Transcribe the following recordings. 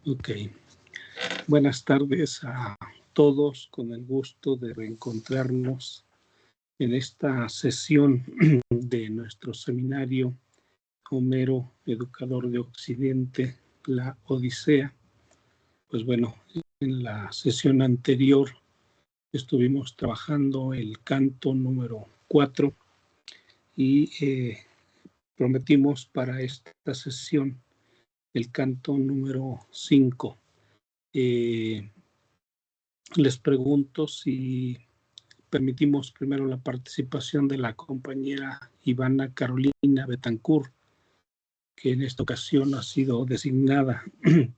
Ok. Buenas tardes a todos, con el gusto de reencontrarnos en esta sesión de nuestro seminario Homero, Educador de Occidente, la Odisea. Pues bueno, en la sesión anterior estuvimos trabajando el canto número 4 y prometimos para esta sesión el canto número 5. Les pregunto si permitimos primero la participación de la compañera Ivana Carolina Betancourt, que en esta ocasión ha sido designada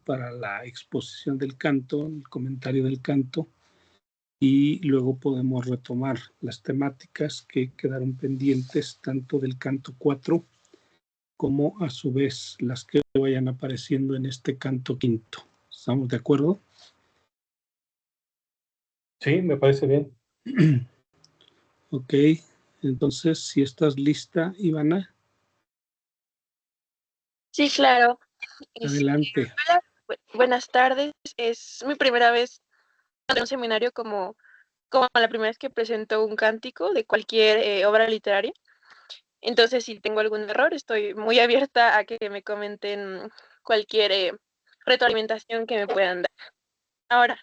para la exposición del canto, el comentario del canto, y luego podemos retomar las temáticas que quedaron pendientes tanto del canto 4 como a su vez las que vayan apareciendo en este canto quinto. ¿Estamos de acuerdo? Sí, me parece bien. Ok, entonces si estás lista, Ivana. Sí, claro. Adelante. Hola, buenas tardes. Es mi primera vez en un seminario como la primera vez que presento un cántico de cualquier obra literaria. Entonces, si tengo algún error, estoy muy abierta a que me comenten cualquier retroalimentación que me puedan dar. Ahora,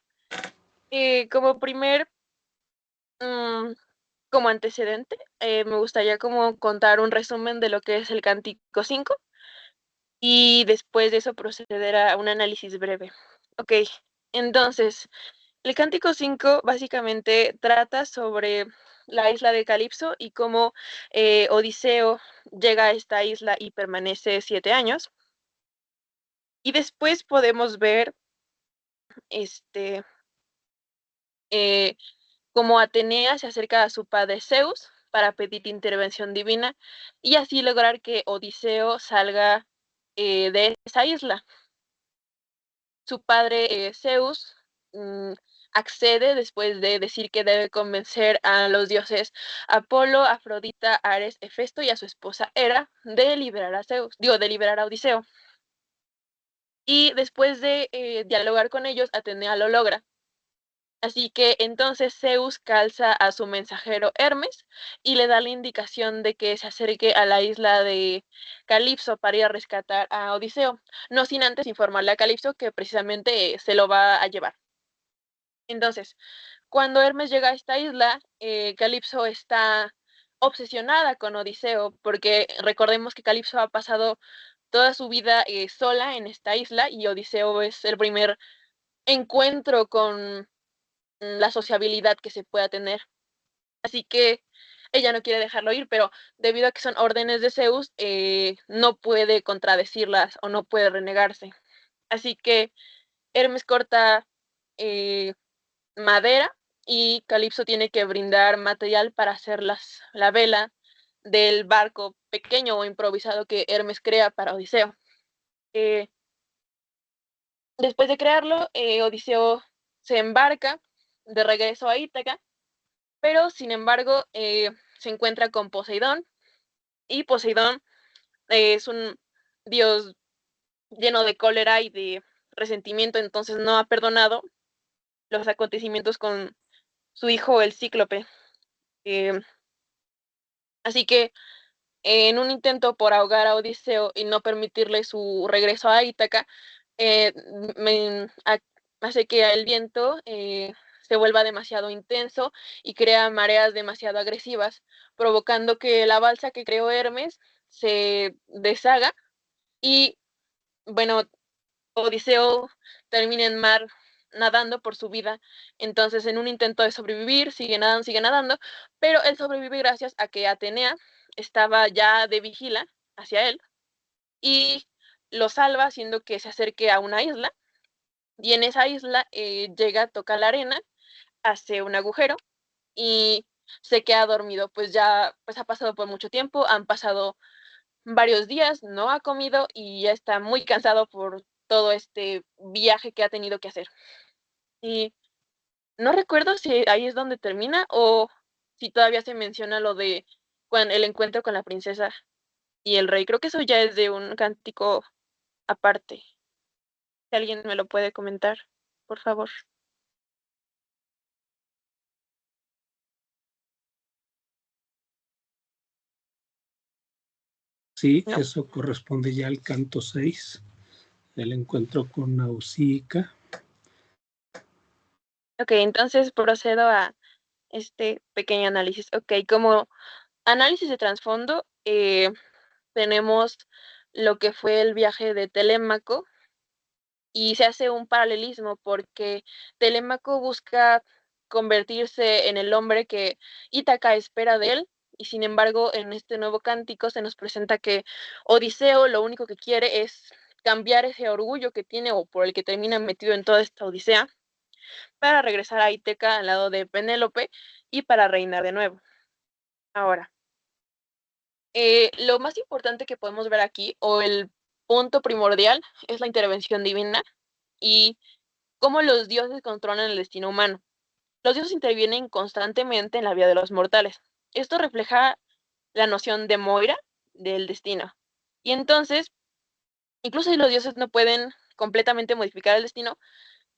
como como antecedente, me gustaría como contar un resumen de lo que es el cántico 5 y después de eso proceder a un análisis breve. Ok, entonces, el Cántico 5 básicamente trata sobre la isla de Calipso y cómo Odiseo llega a esta isla y permanece 7 años. Y después podemos ver eh, cómo Atenea se acerca a su padre Zeus para pedir intervención divina y así lograr que Odiseo salga de esa isla. Su padre Zeus accede después de decir que debe convencer a los dioses Apolo, Afrodita, Ares, Hefesto y a su esposa Hera de liberar a Zeus, de liberar a Odiseo. Y después de dialogar con ellos, Atenea lo logra. Así que entonces Zeus calza a su mensajero Hermes y le da la indicación de que se acerque a la isla de Calipso para ir a rescatar a Odiseo, no sin antes informarle a Calipso que precisamente se lo va a llevar. Entonces, cuando Hermes llega a esta isla, Calipso está obsesionada con Odiseo, porque recordemos que Calipso ha pasado toda su vida sola en esta isla y Odiseo es el primer encuentro con la sociabilidad que se pueda tener. Así que ella no quiere dejarlo ir, pero debido a que son órdenes de Zeus, no puede contradecirlas o no puede renegarse. Así que Hermes corta madera y Calipso tiene que brindar material para hacer la vela del barco pequeño o improvisado que Hermes crea para Odiseo. Después de crearlo, Odiseo se embarca de regreso a Ítaca, pero sin embargo se encuentra con Poseidón y Poseidón es un dios lleno de cólera y de resentimiento, entonces no ha perdonado los acontecimientos con su hijo el Cíclope. Eh, Así que en un intento por ahogar a Odiseo y no permitirle su regreso a Ítaca, eh, hace que el viento se vuelva demasiado intenso y crea mareas demasiado agresivas, provocando que la balsa que creó Hermes se deshaga y, bueno, Odiseo termina en mar nadando por su vida. Entonces, en un intento de sobrevivir, sigue nadando, pero él sobrevive gracias a que Atenea estaba ya de vigila hacia él y lo salva haciendo que se acerque a una isla. Y en esa isla llega, toca la arena, hace un agujero y se queda dormido. Pues ya pues ha pasado por mucho tiempo, han pasado varios días, no ha comido y ya está muy cansado por todo este viaje que ha tenido que hacer. Y no recuerdo si ahí es donde termina o si todavía se menciona lo de el encuentro con la princesa y el rey. Creo que eso ya es de un cántico aparte. Si alguien me lo puede comentar, por favor. Sí, No. eso corresponde ya al canto 6, el encuentro con Nausicaa. Ok, entonces procedo a este pequeño análisis. Ok, como análisis de trasfondo, tenemos lo que fue el viaje de Telémaco y se hace un paralelismo porque Telémaco busca convertirse en el hombre que Ítaca espera de él, y sin embargo en este nuevo cántico se nos presenta que Odiseo lo único que quiere es cambiar ese orgullo que tiene o por el que termina metido en toda esta odisea para regresar a Ítaca al lado de Penélope y para reinar de nuevo. Ahora, lo más importante que podemos ver aquí, o el punto primordial, es la intervención divina y cómo los dioses controlan el destino humano. Los dioses intervienen constantemente en la vida de los mortales. Esto refleja la noción de Moira del destino. Y entonces, incluso si los dioses no pueden completamente modificar el destino,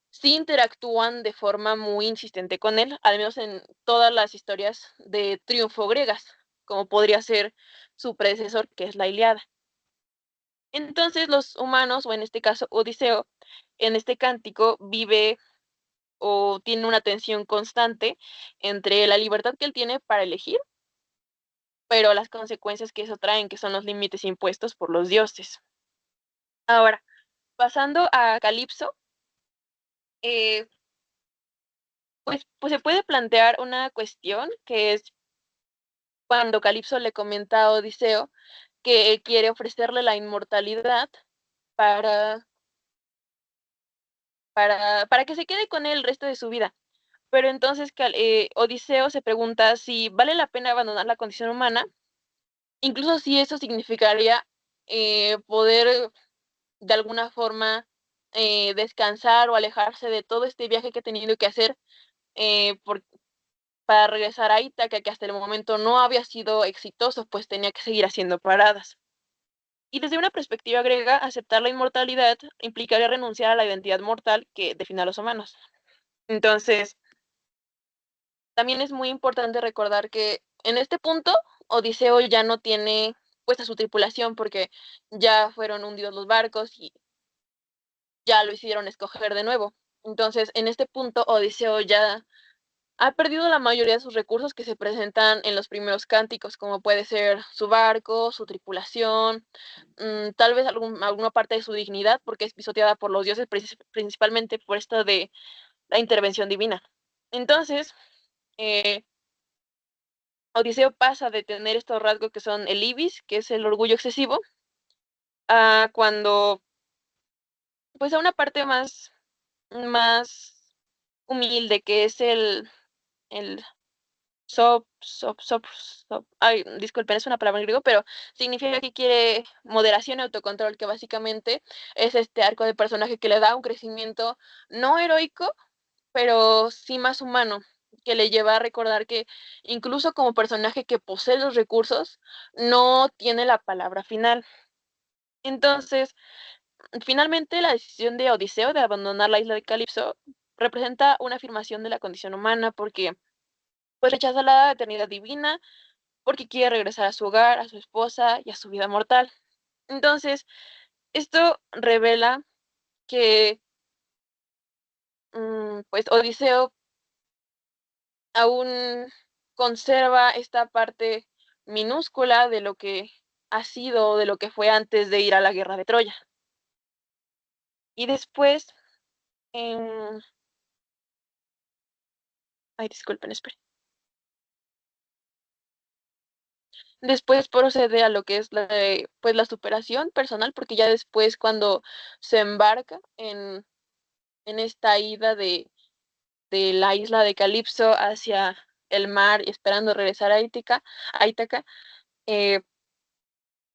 sí interactúan de forma muy insistente con él, al menos en todas las historias de triunfo griegas, como podría ser su predecesor, que es la Ilíada. Entonces los humanos, o en este caso Odiseo, en este cántico vive o tiene una tensión constante entre la libertad que él tiene para elegir, pero las consecuencias que eso traen, que son los límites impuestos por los dioses. Ahora, pasando a Calipso, eh, pues se puede plantear una cuestión que es cuando Calipso le comenta a Odiseo que quiere ofrecerle la inmortalidad para, para que se quede con él el resto de su vida. Pero entonces Odiseo se pregunta si vale la pena abandonar la condición humana, incluso si eso significaría poder de alguna forma descansar o alejarse de todo este viaje que ha tenido que hacer eh, por- para regresar a Ítaca, que hasta el momento no había sido exitoso, pues tenía que seguir haciendo paradas. Y desde una perspectiva griega, aceptar la inmortalidad implicaría renunciar a la identidad mortal que define a los humanos. Entonces, también es muy importante recordar que en este punto Odiseo ya no tiene pues a su tripulación porque ya fueron hundidos los barcos y ya lo hicieron escoger de nuevo. Entonces, en este punto Odiseo ya ha perdido la mayoría de sus recursos que se presentan en los primeros cánticos, como puede ser su barco, su tripulación, tal vez alguna parte de su dignidad, porque es pisoteada por los dioses, principalmente por esto de la intervención divina. Entonces, eh, Odiseo pasa de tener estos rasgos que son el ibis, que es el orgullo excesivo, a cuando, pues a una parte más humilde, que es el ay, disculpen, es una palabra en griego, pero significa que quiere moderación y autocontrol, que básicamente es este arco de personaje que le da un crecimiento no heroico, pero sí más humano, que le lleva a recordar que incluso como personaje que posee los recursos, no tiene la palabra final. Entonces, finalmente la decisión de Odiseo de abandonar la isla de Calipso representa una afirmación de la condición humana porque pues rechaza la eternidad divina porque quiere regresar a su hogar, a su esposa y a su vida mortal. Entonces, esto revela que pues Odiseo aún conserva esta parte minúscula de lo que ha sido, de lo que fue antes de ir a la guerra de Troya. Y después, em, ay, disculpen, esperen. Después procede a lo que es pues la superación personal, porque ya después cuando se embarca en esta ida de la isla de Calipso hacia el mar y esperando regresar a Ítaca, eh,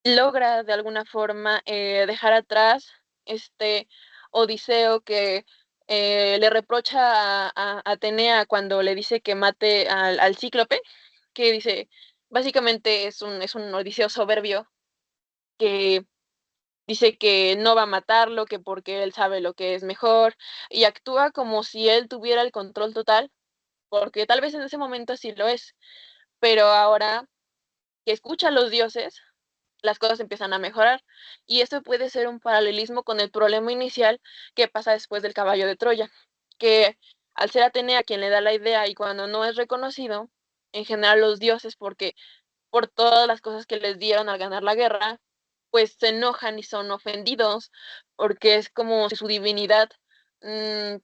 logra de alguna forma dejar atrás este Odiseo que le reprocha a Atenea cuando le dice que mate al cíclope, que dice, básicamente es un Odiseo soberbio que dice que no va a matarlo, que porque él sabe lo que es mejor, y actúa como si él tuviera el control total, porque tal vez en ese momento sí lo es, pero ahora que escucha a los dioses, las cosas empiezan a mejorar. Y esto puede ser un paralelismo con el problema inicial que pasa después del caballo de Troya, que al ser Atenea quien le da la idea y cuando no es reconocido, en general los dioses, porque por todas las cosas que les dieron al ganar la guerra, pues se enojan y son ofendidos, porque es como si su divinidad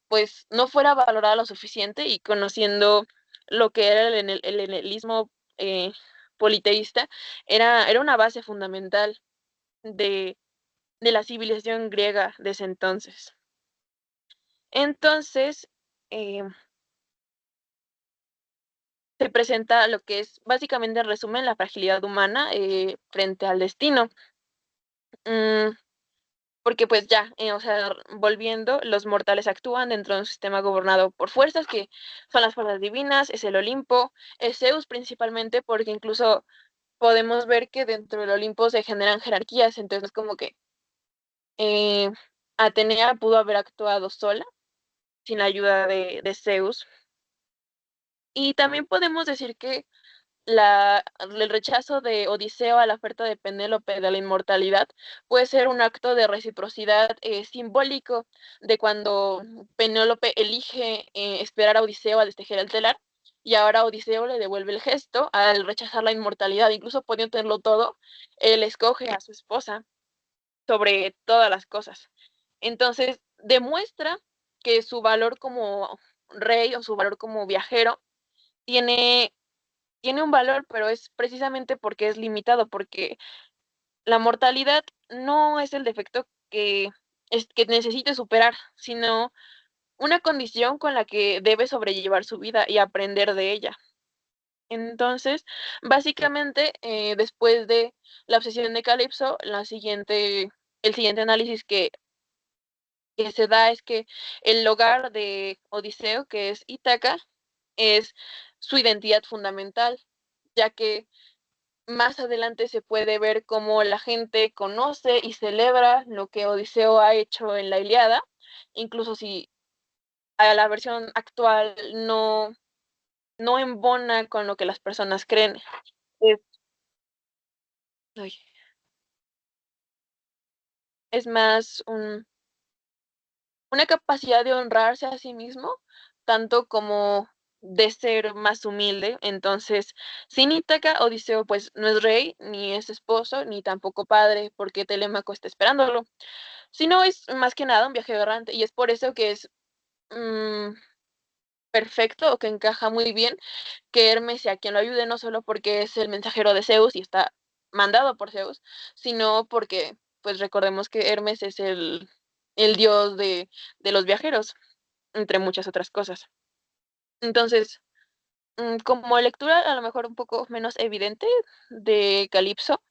pues no fuera valorada lo suficiente y conociendo lo que era el helenismo politeísta, era una base fundamental de, de la civilización griega de ese entonces. Entonces, eh, se presenta lo que es básicamente en resumen la fragilidad humana frente al destino. Mm, porque pues ya, o sea, volviendo, los mortales actúan dentro de un sistema gobernado por fuerzas que son las fuerzas divinas, es el Olimpo, es Zeus principalmente, porque incluso podemos ver que dentro del Olimpo se generan jerarquías, entonces como que eh, Atenea pudo haber actuado sola, sin la ayuda de Zeus. Y también podemos decir que el rechazo de Odiseo a la oferta de Penélope de la inmortalidad puede ser un acto de reciprocidad simbólico de cuando Penélope elige esperar a Odiseo a destejer el telar y ahora Odiseo le devuelve el gesto al rechazar la inmortalidad, incluso pudiendo tenerlo todo, él escoge a su esposa sobre todas las cosas. Entonces, demuestra que su valor como rey o su valor como viajero tiene un valor, pero es precisamente porque es limitado, porque la mortalidad no es el defecto que necesite superar, sino una condición con la que debe sobrellevar su vida y aprender de ella. Entonces, básicamente, después de la obsesión de Calipso, el siguiente análisis que se da es que el hogar de Odiseo, que es Ítaca, es su identidad fundamental, ya que más adelante se puede ver cómo la gente conoce y celebra lo que Odiseo ha hecho en la Ilíada, incluso si a la versión actual no embona con lo que las personas creen. Es, ay, es más una capacidad de honrarse a sí mismo, tanto como de ser más humilde. Entonces, sin Ítaca, Odiseo pues no es rey, ni es esposo, ni tampoco padre, porque Telémaco está esperándolo, sino es más que nada un viaje errante, y es por eso que es mm, perfecto o que encaja muy bien que Hermes sea quien lo ayude, no solo porque es el mensajero de Zeus y está mandado por Zeus, sino porque, pues recordemos que Hermes es el dios de los viajeros, entre muchas otras cosas. Entonces, como lectura a lo mejor un poco menos evidente de Calipso,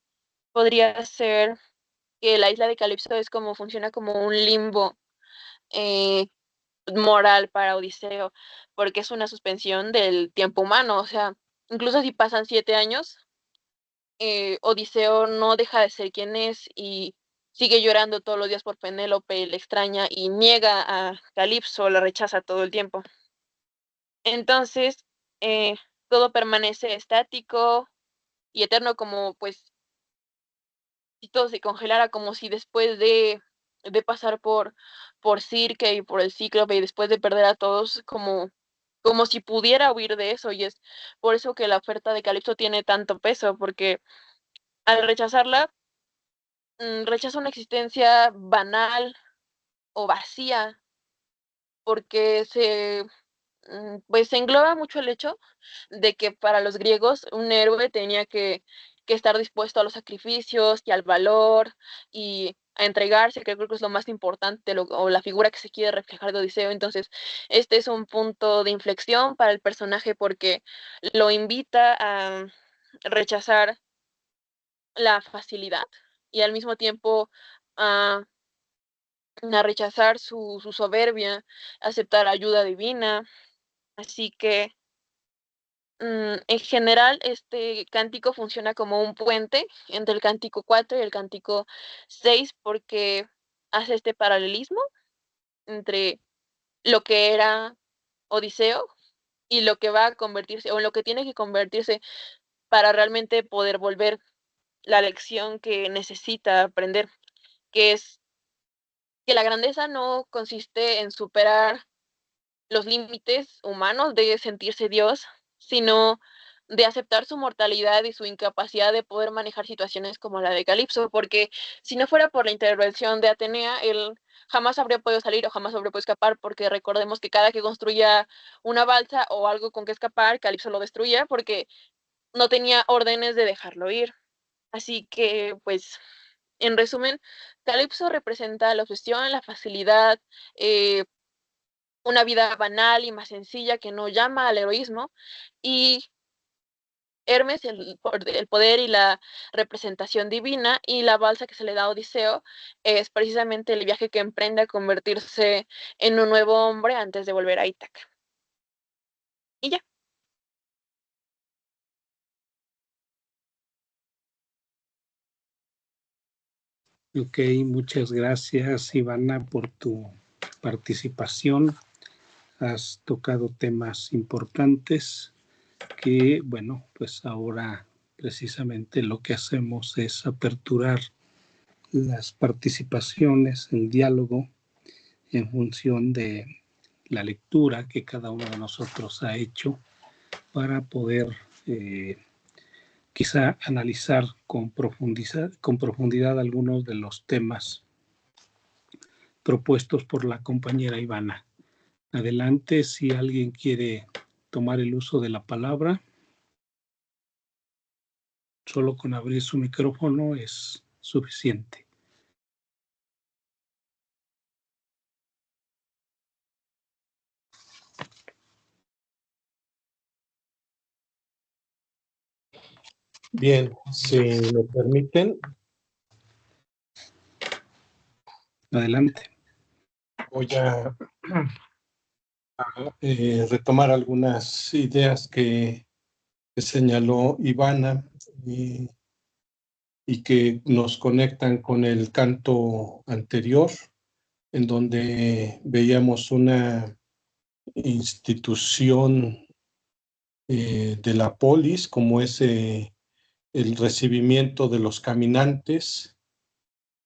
podría ser que la isla de Calipso es como funciona como un limbo eh, moral para Odiseo, porque es una suspensión del tiempo humano, o sea, incluso si pasan 7 años, Odiseo no deja de ser quien es y sigue llorando todos los días por Penélope, le extraña y niega a Calipso, la rechaza todo el tiempo. Entonces, todo permanece estático y eterno como pues si todo se congelara, como si después de pasar por Circe y por el Cíclope y después de perder a todos, como si pudiera huir de eso, y es por eso que la oferta de Calipso tiene tanto peso, porque al rechazarla, rechaza una existencia banal o vacía, porque pues se engloba mucho el hecho de que para los griegos un héroe tenía que estar dispuesto a los sacrificios y al valor y a entregarse, que creo que es lo más importante, o la figura que se quiere reflejar de Odiseo. Entonces, este es un punto de inflexión para el personaje porque lo invita a rechazar la facilidad y al mismo tiempo a rechazar su soberbia, aceptar ayuda divina. Así que En general, este cántico funciona como un puente entre el cántico 4 y el cántico 6 porque hace este paralelismo entre lo que era Odiseo y lo que va a convertirse, o en lo que tiene que convertirse para realmente poder volver la lección que necesita aprender, que es que la grandeza no consiste en superar los límites humanos de sentirse Dios, sino de aceptar su mortalidad y su incapacidad de poder manejar situaciones como la de Calipso, porque si no fuera por la intervención de Atenea, él jamás habría podido salir o jamás habría podido escapar, porque recordemos que cada que construía una balsa o algo con que escapar, Calipso lo destruía porque no tenía órdenes de dejarlo ir. Así que, pues, en resumen, Calipso representa la obsesión, la facilidad, eh, una vida banal y más sencilla que no llama al heroísmo, y Hermes, el poder y la representación divina, y la balsa que se le da a Odiseo es precisamente el viaje que emprende a convertirse en un nuevo hombre antes de volver a Ítaca. Y ya. Ok, muchas gracias, Ivana, por tu participación. Has tocado temas importantes que, bueno, pues ahora precisamente lo que hacemos es aperturar las participaciones, el diálogo, en función de la lectura que cada uno de nosotros ha hecho para poder quizá analizar con profundidad algunos de los temas propuestos por la compañera Ivana. Adelante, si alguien quiere tomar el uso de la palabra, solo con abrir su micrófono es suficiente. Bien, si me permiten, Adelante. voy a retomar algunas ideas que señaló Ivana y que nos conectan con el canto anterior, en donde veíamos una institución de la polis, como es el recibimiento de los caminantes,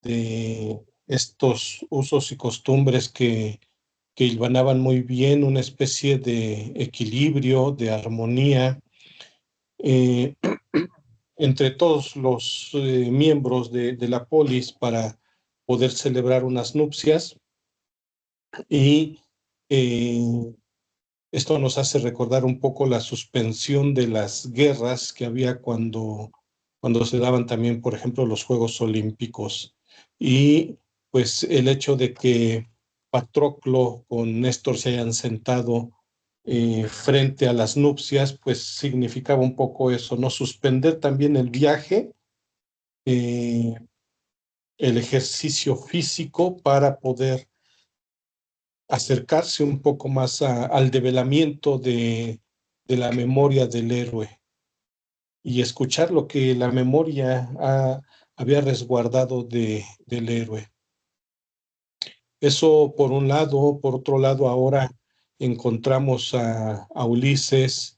de estos usos y costumbres que hilvanaban muy bien una especie de equilibrio, de armonía eh, entre todos los miembros de la polis para poder celebrar unas nupcias. Y esto nos hace recordar un poco la suspensión de las guerras que había cuando se daban también, por ejemplo, los Juegos Olímpicos. Y pues el hecho de que Patroclo con Néstor se hayan sentado frente a las nupcias, pues significaba un poco eso, ¿no? Suspender también el viaje, eh, el ejercicio físico para poder acercarse un poco más al develamiento de la memoria del héroe y escuchar lo que la memoria había resguardado del héroe. Eso por un lado. Por otro lado, ahora encontramos a Ulises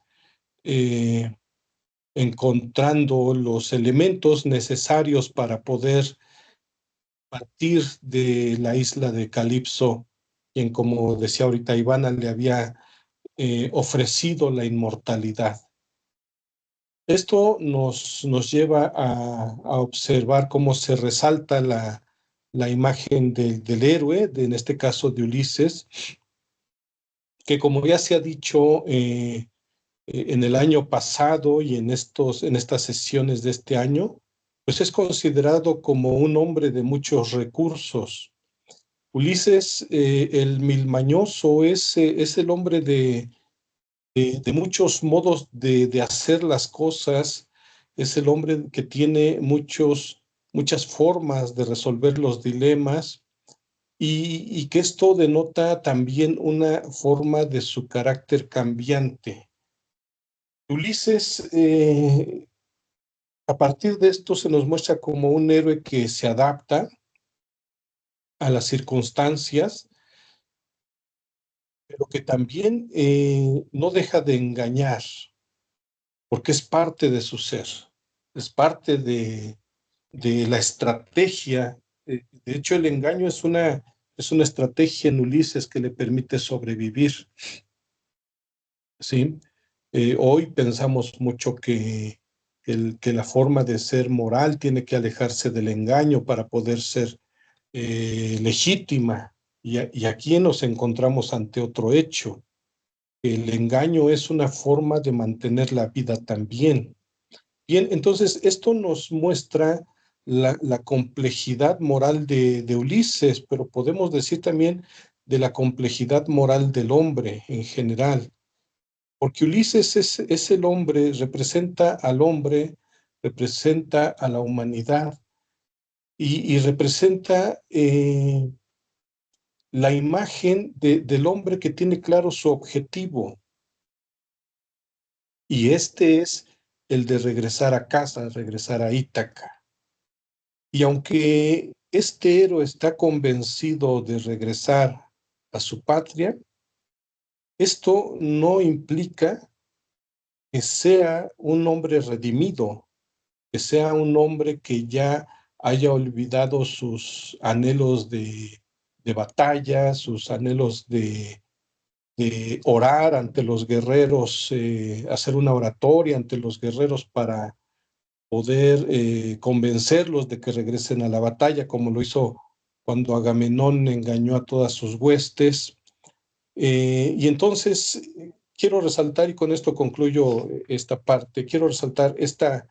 encontrando los elementos necesarios para poder partir de la isla de Calipso, quien, como decía ahorita Ivana, le había ofrecido la inmortalidad. Esto nos lleva a observar cómo se resalta la imagen del héroe, en este caso de Ulises, que, como ya se ha dicho en el año pasado y en estas sesiones de este año, pues es considerado como un hombre de muchos recursos. Ulises, el milmañoso, es el hombre de muchos modos de hacer las cosas, es el hombre que tiene muchas formas de resolver los dilemas y que esto denota también una forma de su carácter cambiante. Ulises, a partir de esto se nos muestra como un héroe que se adapta a las circunstancias, pero que también no deja de engañar, porque es parte de su ser, es parte de la estrategia. De hecho, el engaño es una estrategia en Ulises que le permite sobrevivir, ¿sí? Hoy pensamos mucho que la forma de ser moral tiene que alejarse del engaño para poder ser legítima. Y aquí nos encontramos ante otro hecho. El engaño es una forma de mantener la vida también. Bien, entonces esto nos muestra la complejidad moral de Ulises, pero podemos decir también de la complejidad moral del hombre en general, porque Ulises es el hombre, representa al hombre, representa a la humanidad y representa la imagen del hombre que tiene claro su objetivo, y este es el de regresar a casa, regresar a Ítaca. Y aunque este héroe está convencido de regresar a su patria, esto no implica que sea un hombre redimido, que sea un hombre que ya haya olvidado sus anhelos de batalla, sus anhelos de orar ante los guerreros, hacer una oratoria ante los guerreros para poder convencerlos de que regresen a la batalla, como lo hizo cuando Agamenón engañó a todas sus huestes. Y entonces quiero resaltar, y con esto concluyo esta parte, quiero resaltar esta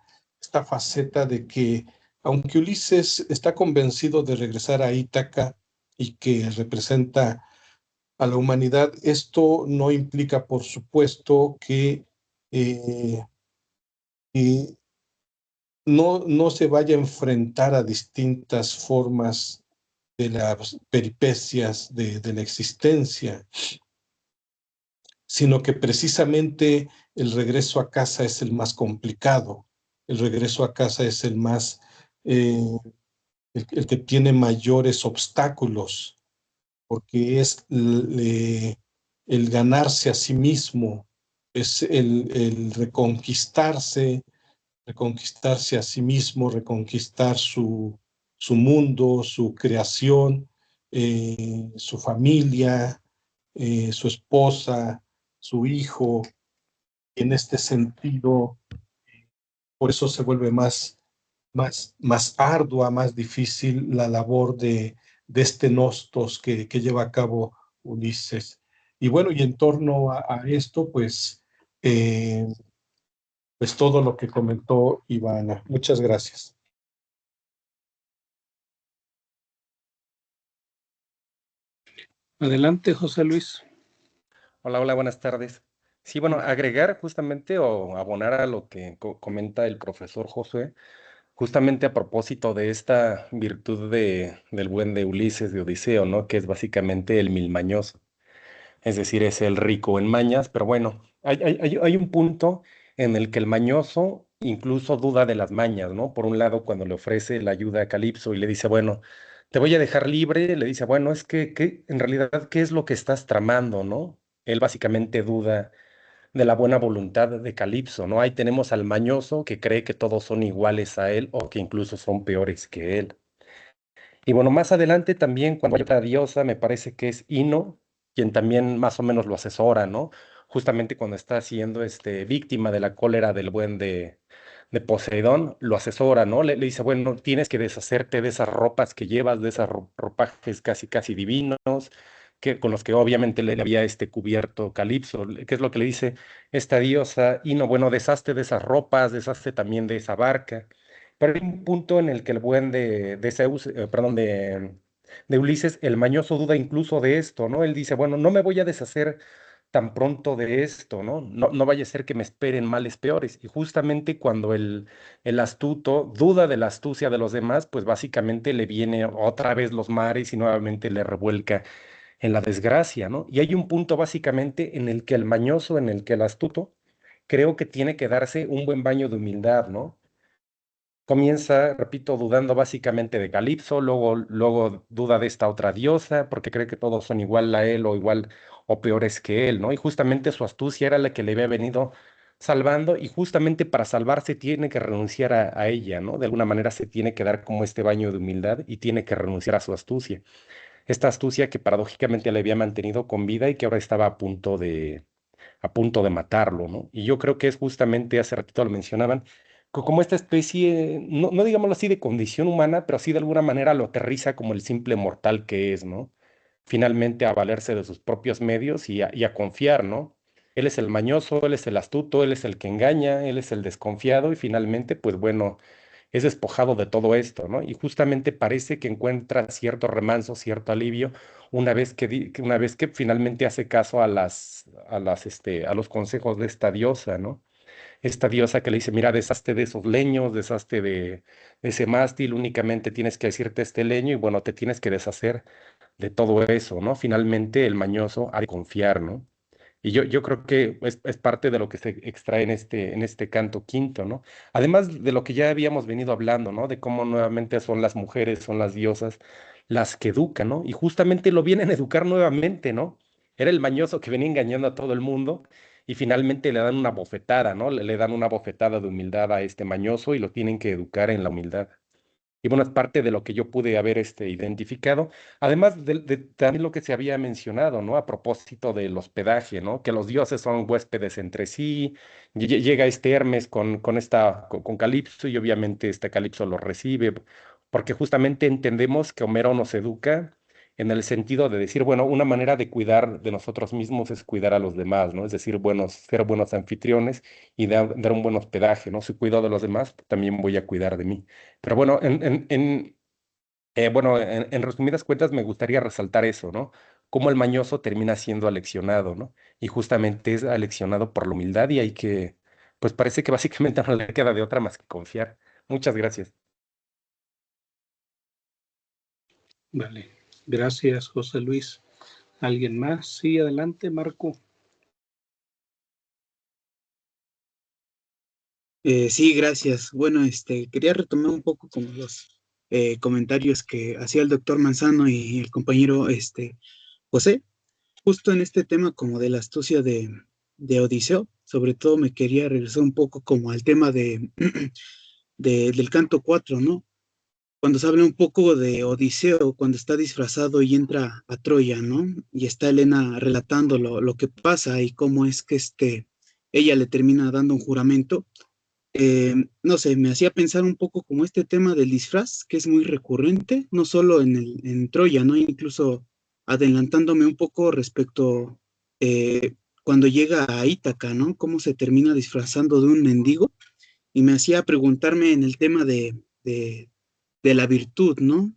faceta de que aunque Ulises está convencido de regresar a Ítaca y que representa a la humanidad, esto no implica, por supuesto, eh, que no se vaya a enfrentar a distintas formas de las peripecias de la existencia, sino que precisamente el regreso a casa es el más complicado, el regreso a casa es el que tiene mayores obstáculos, porque es el ganarse a sí mismo, es el reconquistarse a sí mismo, reconquistar su mundo, su creación, su familia, su esposa, su hijo. Y en este sentido, por eso se vuelve más ardua, más difícil la labor de este nostos que lleva a cabo Ulises. Y bueno, y en torno a esto, pues todo lo que comentó Ivana. Muchas gracias. Adelante, José Luis. Hola, hola, buenas tardes. Sí, bueno, agregar justamente o abonar a lo que comenta el profesor Josué, justamente a propósito de esta virtud del buen de Ulises, de Odiseo, ¿no? Que es básicamente el milmañoso, es decir, es el rico en mañas, pero bueno, hay un punto en el que el mañoso incluso duda de las mañas, ¿no? Por un lado, cuando le ofrece la ayuda a Calipso y le dice, bueno, te voy a dejar libre, le dice, bueno, es que en realidad, ¿qué es lo que estás tramando, no? Él básicamente duda de la buena voluntad de Calipso, ¿no? Ahí tenemos al mañoso que cree que todos son iguales a él o que incluso son peores que él. Y bueno, más adelante también, cuando hay otra diosa, me parece que es Ino, quien también más o menos lo asesora, ¿no? Justamente cuando está siendo víctima de la cólera del buen de Poseidón, lo asesora, ¿no? Le dice, bueno, tienes que deshacerte de esas ropas que llevas, de esos ropajes casi, casi divinos, con los que obviamente le había cubierto Calipso. ¿Qué es lo que le dice esta diosa? Ino, bueno, deshazte de esas ropas, deshazte también de esa barca. Pero hay un punto en el que el buen de Zeus, perdón, de Ulises, el mañoso duda incluso de esto, ¿no? Él dice, bueno, no me voy a deshacer tan pronto de esto, ¿no? No vaya a ser que me esperen males peores. Y justamente cuando el astuto duda de la astucia de los demás, pues básicamente le viene otra vez los mares y nuevamente le revuelca en la desgracia, ¿no? Y hay un punto básicamente en el que el mañoso, en el que el astuto, creo que tiene que darse un buen baño de humildad, ¿no? Comienza, repito, dudando básicamente de Calipso, luego duda de esta otra diosa, porque cree que todos son igual a él o igual o peores que él, ¿no? Y justamente su astucia era la que le había venido salvando, y justamente para salvarse tiene que renunciar a ella, ¿no? De alguna manera se tiene que dar como este baño de humildad y tiene que renunciar a su astucia. Esta astucia que paradójicamente le había mantenido con vida y que ahora estaba a punto de matarlo, ¿no? Y yo creo que es justamente, hace ratito lo mencionaban, como esta especie, no digámoslo así, de condición humana, pero sí de alguna manera lo aterriza como el simple mortal que es, ¿no? Finalmente a valerse de sus propios medios y a confiar, ¿no? Él es el mañoso, él es el astuto, él es el que engaña, él es el desconfiado y finalmente, pues bueno, es despojado de todo esto, ¿no? Y justamente parece que encuentra cierto remanso, cierto alivio, una vez que finalmente hace caso a los consejos de esta diosa, ¿no? Esta diosa que le dice, mira, deshazte de esos leños, deshazte de ese mástil, únicamente tienes que decirte este leño y bueno, te tienes que deshacer de todo eso, ¿no? Finalmente el mañoso ha de confiar, ¿no? Y yo creo que es parte de lo que se extrae en este canto quinto, ¿no? Además de lo que ya habíamos venido hablando, ¿no? De cómo nuevamente son las mujeres, son las diosas las que educan, ¿no? Y justamente lo vienen a educar nuevamente, ¿no? Era el mañoso que venía engañando a todo el mundo y finalmente le dan una bofetada, ¿no? Le dan una bofetada de humildad a este mañoso y lo tienen que educar en la humildad. Y bueno, es parte de lo que yo pude haber identificado, además de también lo que se había mencionado, ¿no? A propósito del hospedaje, ¿no? Que los dioses son huéspedes entre sí, llega este Hermes con Calipso y obviamente este Calipso lo recibe, porque justamente entendemos que Homero nos educa en el sentido de decir, bueno, una manera de cuidar de nosotros mismos es cuidar a los demás, ¿no? Es decir, ser buenos anfitriones y dar un buen hospedaje, ¿no? Si cuido de los demás, también voy a cuidar de mí. Pero bueno, en resumidas cuentas me gustaría resaltar eso, ¿no? Cómo el mañoso termina siendo aleccionado, ¿no? Y justamente es aleccionado por la humildad y hay que, pues parece que básicamente no le queda de otra más que confiar. Muchas gracias. Vale, gracias, José Luis. ¿Alguien más? Sí, adelante, Marco. Sí, gracias. Bueno, quería retomar un poco como los comentarios que hacía el doctor Manzano y el compañero José, justo en este tema como de la astucia de Odiseo. Sobre todo me quería regresar un poco como al tema del canto 4, ¿no? Cuando se habla un poco de Odiseo, cuando está disfrazado y entra a Troya, ¿no? Y está Helena relatando lo que pasa y cómo es que ella le termina dando un juramento. No sé, me hacía pensar un poco como este tema del disfraz, que es muy recurrente, no solo en Troya, ¿no? Incluso adelantándome un poco respecto cuando llega a Ítaca, ¿no? Cómo se termina disfrazando de un mendigo, y me hacía preguntarme en el tema de la virtud, ¿no?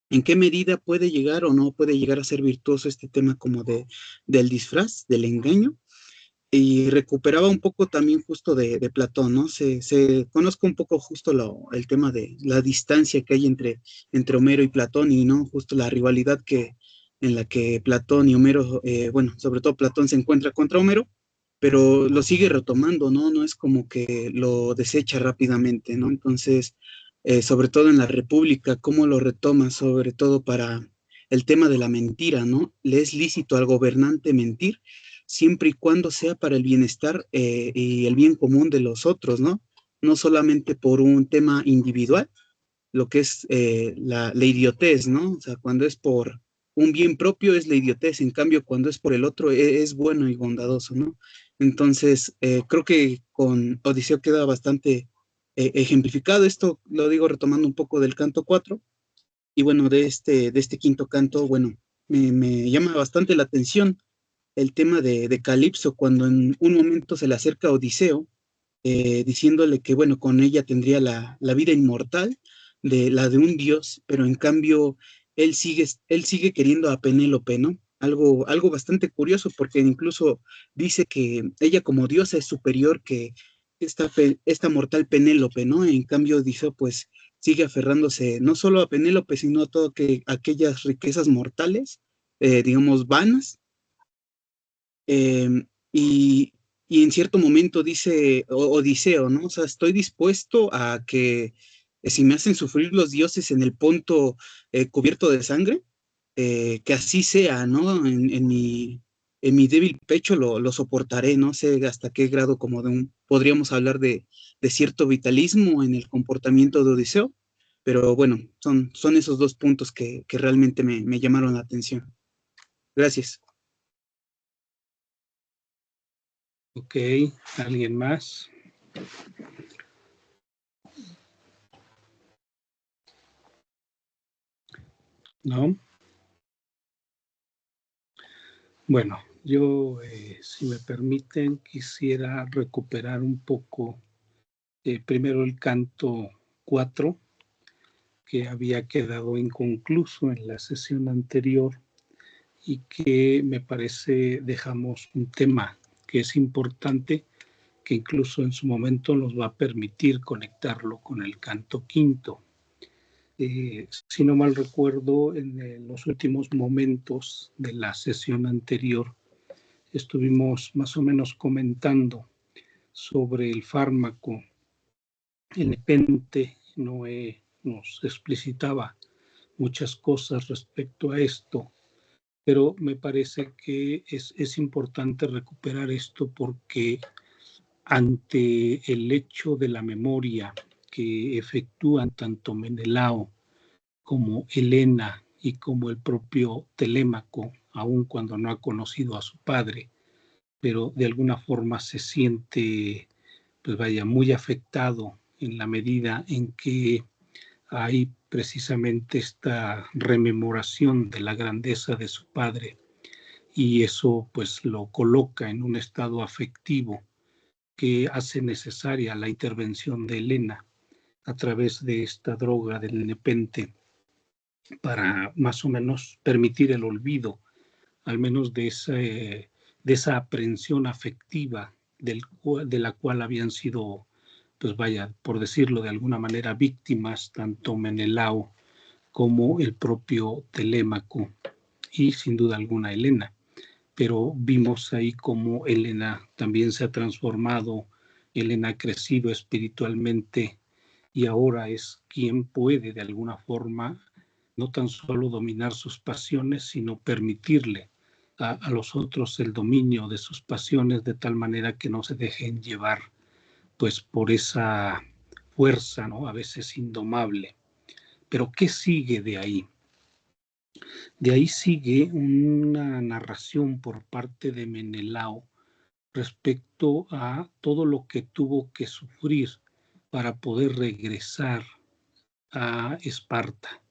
¿En qué medida puede llegar o no puede llegar a ser virtuoso este tema como del disfraz, del engaño? Y recuperaba un poco también justo de Platón, ¿no? Conozco un poco justo el tema de la distancia que hay entre Homero y Platón, y no justo la rivalidad en la que Platón y Homero, bueno, sobre todo Platón se encuentra contra Homero, pero lo sigue retomando, ¿no? No es como que lo desecha rápidamente, ¿no? Entonces, sobre todo en la República, ¿cómo lo retoma? Sobre todo para el tema de la mentira, ¿no? ¿Le es lícito al gobernante mentir? Siempre y cuando sea para el bienestar y el bien común de los otros, ¿no? No solamente por un tema individual, lo que es la idiotez, ¿no? O sea, cuando es por un bien propio es la idiotez, en cambio, cuando es por el otro es bueno y bondadoso, ¿no? Entonces, creo que con Odiseo queda bastante ejemplificado. Esto lo digo retomando un poco del canto 4, y bueno, de este quinto canto, bueno, me llama bastante la atención el tema de Calipso, cuando en un momento se le acerca a Odiseo, diciéndole que, bueno, con ella tendría la vida inmortal, la de un dios, pero en cambio él sigue queriendo a Penélope, ¿no? Algo bastante curioso, porque incluso dice que ella como diosa es superior que esta mortal Penélope, ¿no? En cambio, Odiseo pues sigue aferrándose no solo a Penélope, sino a todas aquellas riquezas mortales, digamos, vanas, eh, y y en cierto momento dice Odiseo, ¿no? O sea, estoy dispuesto a que si me hacen sufrir los dioses en el Ponto cubierto de sangre, que así sea, ¿no? En mi débil pecho lo soportaré, no sé hasta qué grado como podríamos hablar de cierto vitalismo en el comportamiento de Odiseo, pero bueno, son esos dos puntos que realmente me llamaron la atención. Gracias. Ok, ¿alguien más? ¿No? Bueno, yo, si me permiten, quisiera recuperar un poco primero el canto 4, que había quedado inconcluso en la sesión anterior y que me parece dejamos un tema que es importante, que incluso en su momento nos va a permitir conectarlo con el canto 5. Si no mal recuerdo, en los últimos momentos de la sesión anterior estuvimos más o menos comentando sobre el fármaco. El nepente Noé nos explicitaba muchas cosas respecto a esto, pero me parece que es importante recuperar esto porque ante el hecho de la memoria que efectúan tanto Menelao como Helena y como el propio Telémaco, aun cuando no ha conocido a su padre, pero de alguna forma se siente, pues vaya, muy afectado en la medida en que hay precisamente esta rememoración de la grandeza de su padre y eso pues lo coloca en un estado afectivo que hace necesaria la intervención de Helena a través de esta droga del nepente para más o menos permitir el olvido, al menos de esa aprehensión afectiva de la cual habían sido, pues vaya, por decirlo de alguna manera, víctimas tanto Menelao como el propio Telémaco y sin duda alguna Helena. Pero vimos ahí cómo Helena también se ha transformado, Helena ha crecido espiritualmente y ahora es quien puede de alguna forma no tan solo dominar sus pasiones, sino permitirle a los otros el dominio de sus pasiones de tal manera que no se dejen llevar pues por esa fuerza, ¿no? A veces indomable. Pero ¿qué sigue de ahí? De ahí sigue una narración por parte de Menelao respecto a todo lo que tuvo que sufrir para poder regresar a Esparta.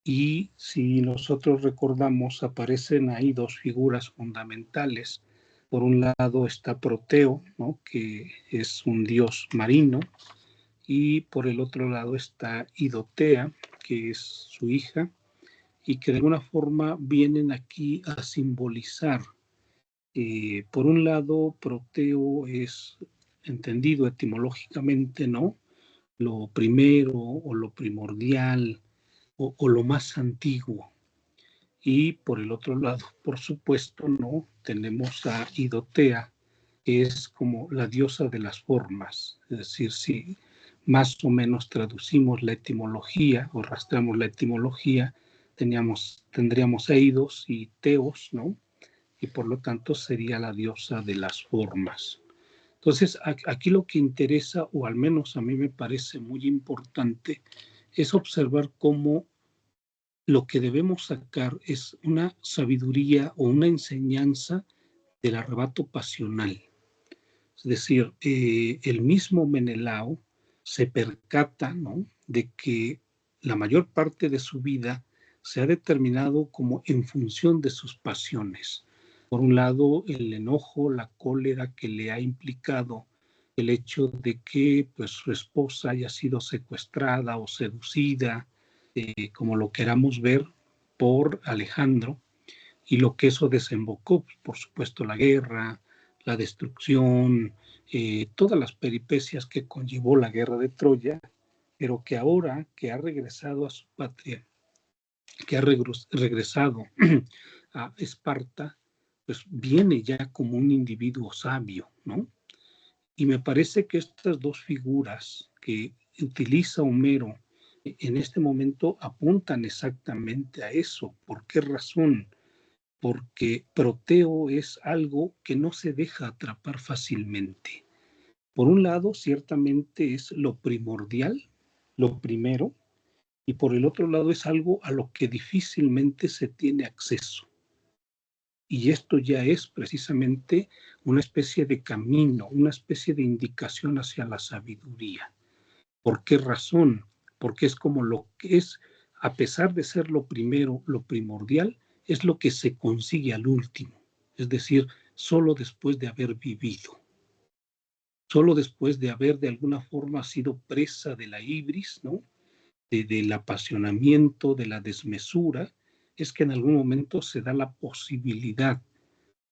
Y si nosotros recordamos, aparecen ahí dos figuras fundamentales. Por un lado está Proteo, ¿no? Que es un dios marino, y por el otro lado está Idotea, que es su hija, y que de alguna forma vienen aquí a simbolizar. Por un lado, Proteo es entendido etimológicamente, ¿no? Lo primero o lo primordial o lo más antiguo. Y por el otro lado, por supuesto, ¿no? Tenemos a Idotea, que es como la diosa de las formas. Es decir, si más o menos traducimos la etimología o rastreamos la etimología, tendríamos eidos y teos, ¿no? Y por lo tanto sería la diosa de las formas. Entonces, aquí lo que interesa, o al menos a mí me parece muy importante, es observar cómo lo que debemos sacar es una sabiduría o una enseñanza del arrebato pasional. Es decir, el mismo Menelao se percata, ¿no?, de que la mayor parte de su vida se ha determinado como en función de sus pasiones. Por un lado, el enojo, la cólera que le ha implicado el hecho de que pues, su esposa haya sido secuestrada o seducida, como lo queramos ver, por Alejandro, y lo que eso desembocó, por supuesto, la guerra, la destrucción, todas las peripecias que conllevó la guerra de Troya, pero que ahora que ha regresado a su patria, que ha regresado a Esparta, pues viene ya como un individuo sabio, ¿no? Y me parece que estas dos figuras que utiliza Homero en este momento apuntan exactamente a eso. ¿Por qué razón? Porque Proteo es algo que no se deja atrapar fácilmente. Por un lado, ciertamente es lo primordial, lo primero, y por el otro lado es algo a lo que difícilmente se tiene acceso. Y esto ya es precisamente una especie de camino, una especie de indicación hacia la sabiduría. ¿Por qué razón? Porque es como lo que es, a pesar de ser lo primero, lo primordial, es lo que se consigue al último. Es decir, solo después de haber vivido. Solo después de haber de alguna forma sido presa de la ibris, ¿no? Del apasionamiento, de la desmesura, es que en algún momento se da la posibilidad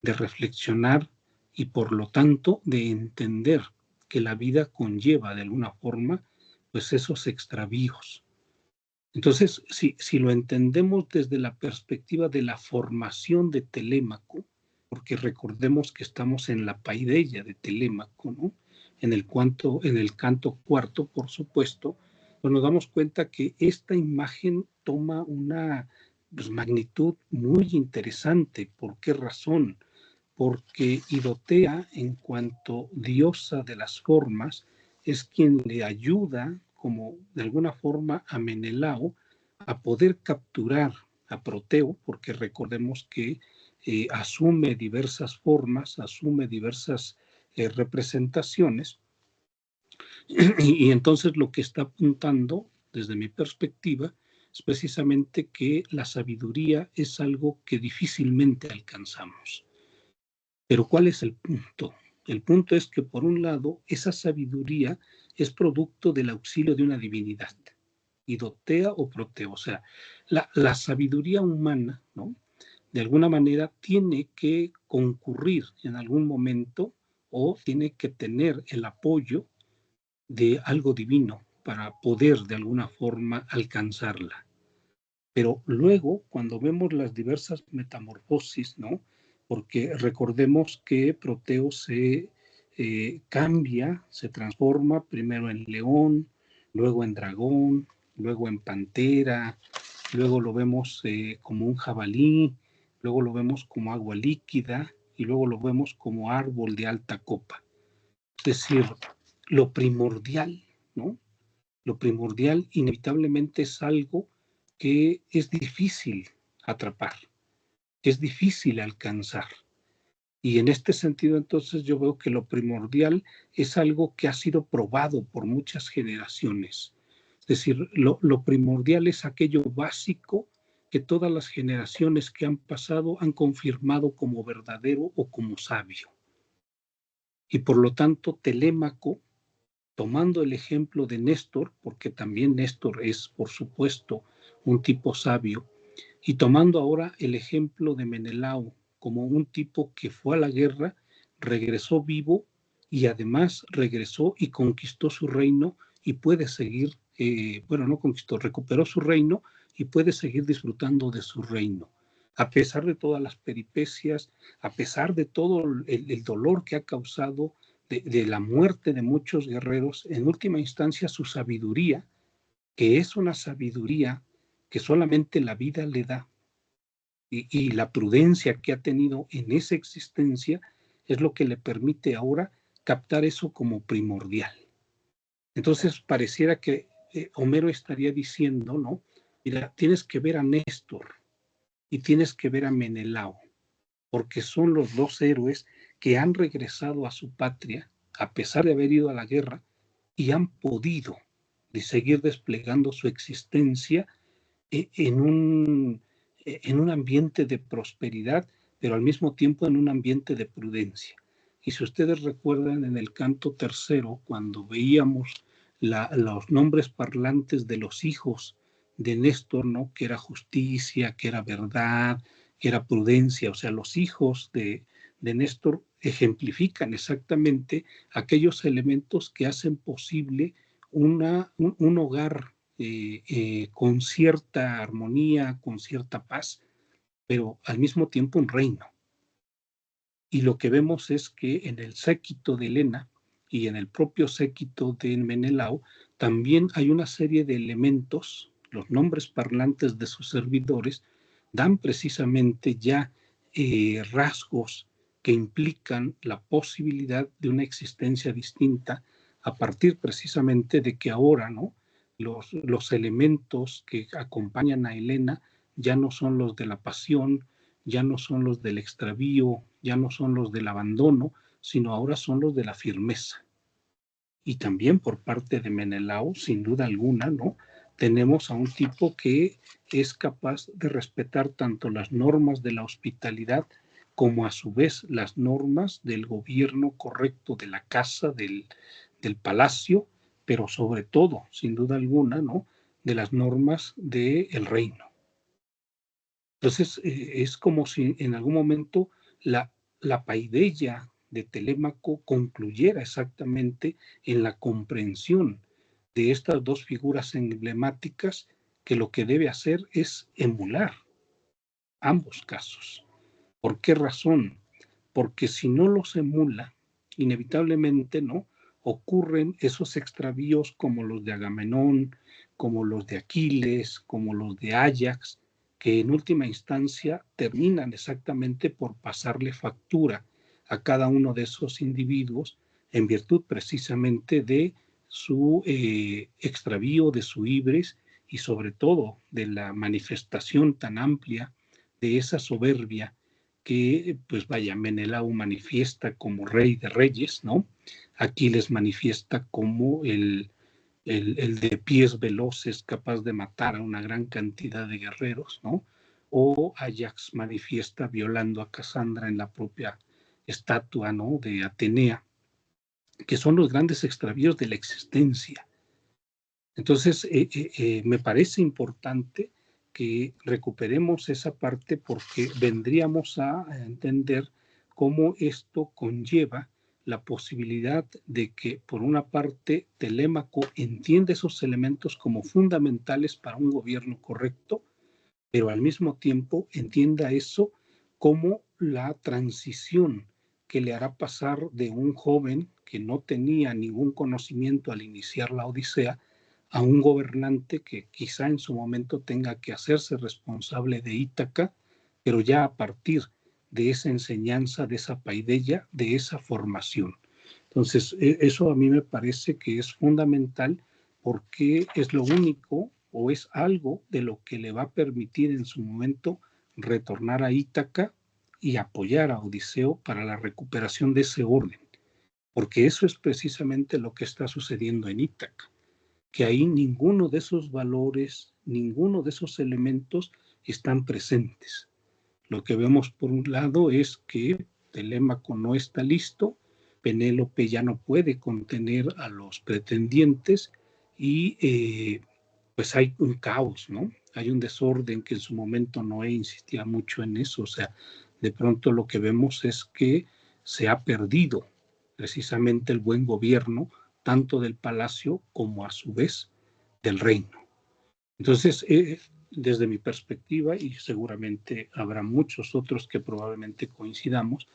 de reflexionar y por lo tanto de entender que la vida conlleva de alguna forma pues esos extravíos. Entonces, si lo entendemos desde la perspectiva de la formación de Telémaco, porque recordemos que estamos en la paideia de Telémaco, ¿no? En el canto cuarto, por supuesto, pues nos damos cuenta que esta imagen toma una pues, magnitud muy interesante. ¿Por qué razón? Porque Idotea, en cuanto diosa de las formas, es quien le ayuda, como de alguna forma, a Menelao a poder capturar a Proteo, porque recordemos que asume diversas formas, asume diversas representaciones, y entonces lo que está apuntando, desde mi perspectiva, es precisamente que la sabiduría es algo que difícilmente alcanzamos. Pero ¿cuál es el punto? El punto es que, por un lado, esa sabiduría es producto del auxilio de una divinidad, Idotea o Proteo. O sea, la sabiduría humana, ¿no? De alguna manera tiene que concurrir en algún momento o tiene que tener el apoyo de algo divino para poder de alguna forma alcanzarla. Pero luego, cuando vemos las diversas metamorfosis, ¿no? Porque recordemos que Proteo se cambia, se transforma primero en león, luego en dragón, luego en pantera, luego lo vemos como un jabalí, luego lo vemos como agua líquida y luego lo vemos como árbol de alta copa. Es decir, lo primordial, ¿no? Lo primordial inevitablemente es algo que es difícil atrapar, que es difícil alcanzar. Y en este sentido, entonces, yo veo que lo primordial es algo que ha sido probado por muchas generaciones. Es decir, lo primordial es aquello básico que todas las generaciones que han pasado han confirmado como verdadero o como sabio. Y por lo tanto, Telémaco, tomando el ejemplo de Néstor, porque también Néstor es, por supuesto, un tipo sabio, y tomando ahora el ejemplo de Menelao como un tipo que fue a la guerra, regresó vivo y además regresó y conquistó su reino y puede seguir, no conquistó, recuperó su reino y puede seguir disfrutando de su reino. A pesar de todas las peripecias, a pesar de todo el dolor que ha causado, de la muerte de muchos guerreros, en última instancia su sabiduría, que es una sabiduría que solamente la vida le da, y la prudencia que ha tenido en esa existencia es lo que le permite ahora captar eso como primordial. Entonces pareciera que Homero estaría diciendo, ¿no? Mira, tienes que ver a Néstor y tienes que ver a Menelao, porque son los dos héroes que han regresado a su patria a pesar de haber ido a la guerra y han podido seguir desplegando su existencia en un ambiente de prosperidad, pero al mismo tiempo en un ambiente de prudencia. Y si ustedes recuerdan en el canto tercero, cuando veíamos los nombres parlantes de los hijos de Néstor, ¿no? Que era justicia, que era verdad, que era prudencia, o sea, los hijos de Néstor ejemplifican exactamente aquellos elementos que hacen posible un hogar con cierta armonía, con cierta paz, pero al mismo tiempo un reino. Y lo que vemos es que en el séquito de Helena y en el propio séquito de Menelao también hay una serie de elementos, los nombres parlantes de sus servidores dan precisamente ya rasgos que implican la posibilidad de una existencia distinta a partir precisamente de que ahora, ¿no?, los elementos que acompañan a Helena ya no son los de la pasión, ya no son los del extravío, ya no son los del abandono, sino ahora son los de la firmeza. Y también por parte de Menelao, sin duda alguna, ¿no?, tenemos a un tipo que es capaz de respetar tanto las normas de la hospitalidad como a su vez las normas del gobierno correcto de la casa, del palacio, pero sobre todo, sin duda alguna, ¿no?, de las normas del reino. Entonces, es como si en algún momento la paideia de Telémaco concluyera exactamente en la comprensión de estas dos figuras emblemáticas, que lo que debe hacer es emular ambos casos. ¿Por qué razón? Porque si no los emula, inevitablemente, ¿no?, ocurren esos extravíos como los de Agamenón, como los de Aquiles, como los de Áyax, que en última instancia terminan exactamente por pasarle factura a cada uno de esos individuos en virtud precisamente de su extravío, de su hibris y sobre todo de la manifestación tan amplia de esa soberbia que, pues vaya, Menelao manifiesta como rey de reyes, ¿no? Aquiles manifiesta como el de pies veloces capaz de matar a una gran cantidad de guerreros, ¿no? O Ajax manifiesta violando a Casandra en la propia estatua, ¿no?, de Atenea, que son los grandes extravíos de la existencia. Entonces, me parece importante que recuperemos esa parte porque vendríamos a entender cómo esto conlleva la posibilidad de que, por una parte, Telémaco entiende esos elementos como fundamentales para un gobierno correcto, pero al mismo tiempo entienda eso como la transición que le hará pasar de un joven que no tenía ningún conocimiento al iniciar la Odisea a un gobernante que quizá en su momento tenga que hacerse responsable de Ítaca, pero ya a partir de esa enseñanza, de esa paideia, de esa formación. Entonces, eso a mí me parece que es fundamental porque es lo único o es algo de lo que le va a permitir en su momento retornar a Ítaca y apoyar a Odiseo para la recuperación de ese orden, porque eso es precisamente lo que está sucediendo en Ítaca, que ahí ninguno de esos valores, ninguno de esos elementos están presentes. Lo que vemos por un lado es que Telémaco no está listo, Penélope ya no puede contener a los pretendientes y pues hay un caos, ¿no? Hay un desorden que en su momento Noé insistía mucho en eso, o sea, de pronto lo que vemos es que se ha perdido precisamente el buen gobierno, tanto del palacio como a su vez del reino. Entonces, desde mi perspectiva, y seguramente habrá muchos otros que probablemente coincidamos,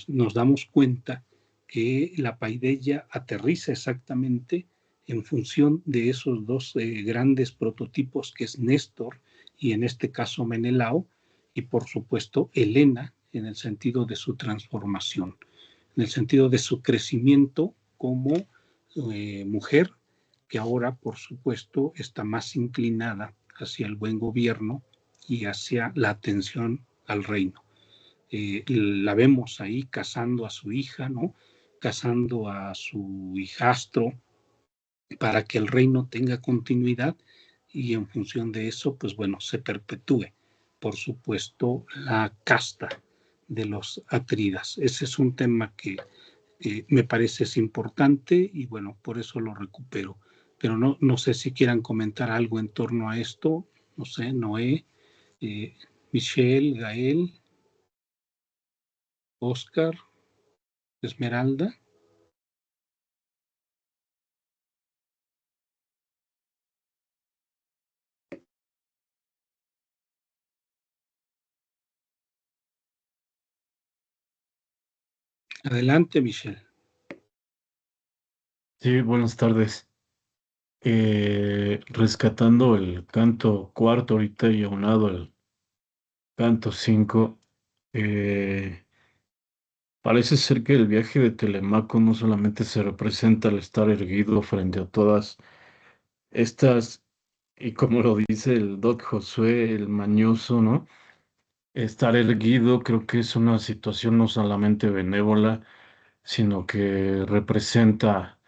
nos damos cuenta que la paideia aterriza exactamente en función de esos dos grandes prototipos que es Néstor y en este caso Menelao, y por supuesto Helena en el sentido de su transformación, en el sentido de su crecimiento como mujer, que ahora, por supuesto, está más inclinada hacia el buen gobierno y hacia la atención al reino. La vemos ahí casando a su hija, ¿no?, casando a su hijastro para que el reino tenga continuidad y en función de eso, pues bueno, se perpetúe, por supuesto, la casta de los atridas. Ese es un tema que me parece es importante y bueno, por eso lo recupero. Pero no sé si quieran comentar algo en torno a esto, no sé, Noé, Michelle, Gael, Oscar, Esmeralda. Adelante, Michelle. Sí, buenas tardes. Rescatando el canto cuarto ahorita y aunado al canto cinco, parece ser que el viaje de Telemaco no solamente se representa al estar erguido frente a todas estas, y como lo dice el Doc Josué, el mañoso, ¿no? Estar erguido creo que es una situación no solamente benévola, sino que representa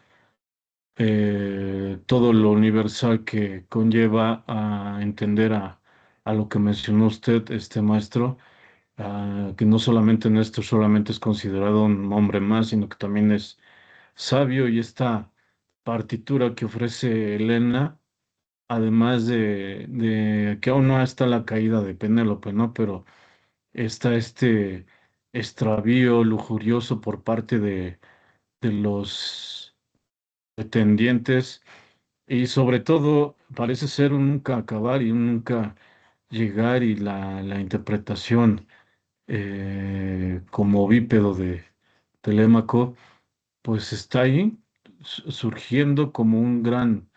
todo lo universal que conlleva a entender a lo que mencionó usted, este maestro, que no solamente Néstor solamente es considerado un hombre más, sino que también es sabio, y esta partitura que ofrece Elena, además de que aún no está la caída de Penélope, ¿no? Pero está este extravío lujurioso por parte de los pretendientes. Y sobre todo, parece ser un nunca acabar y un nunca llegar, y la interpretación como bípedo de Telémaco, pues está ahí surgiendo como un gran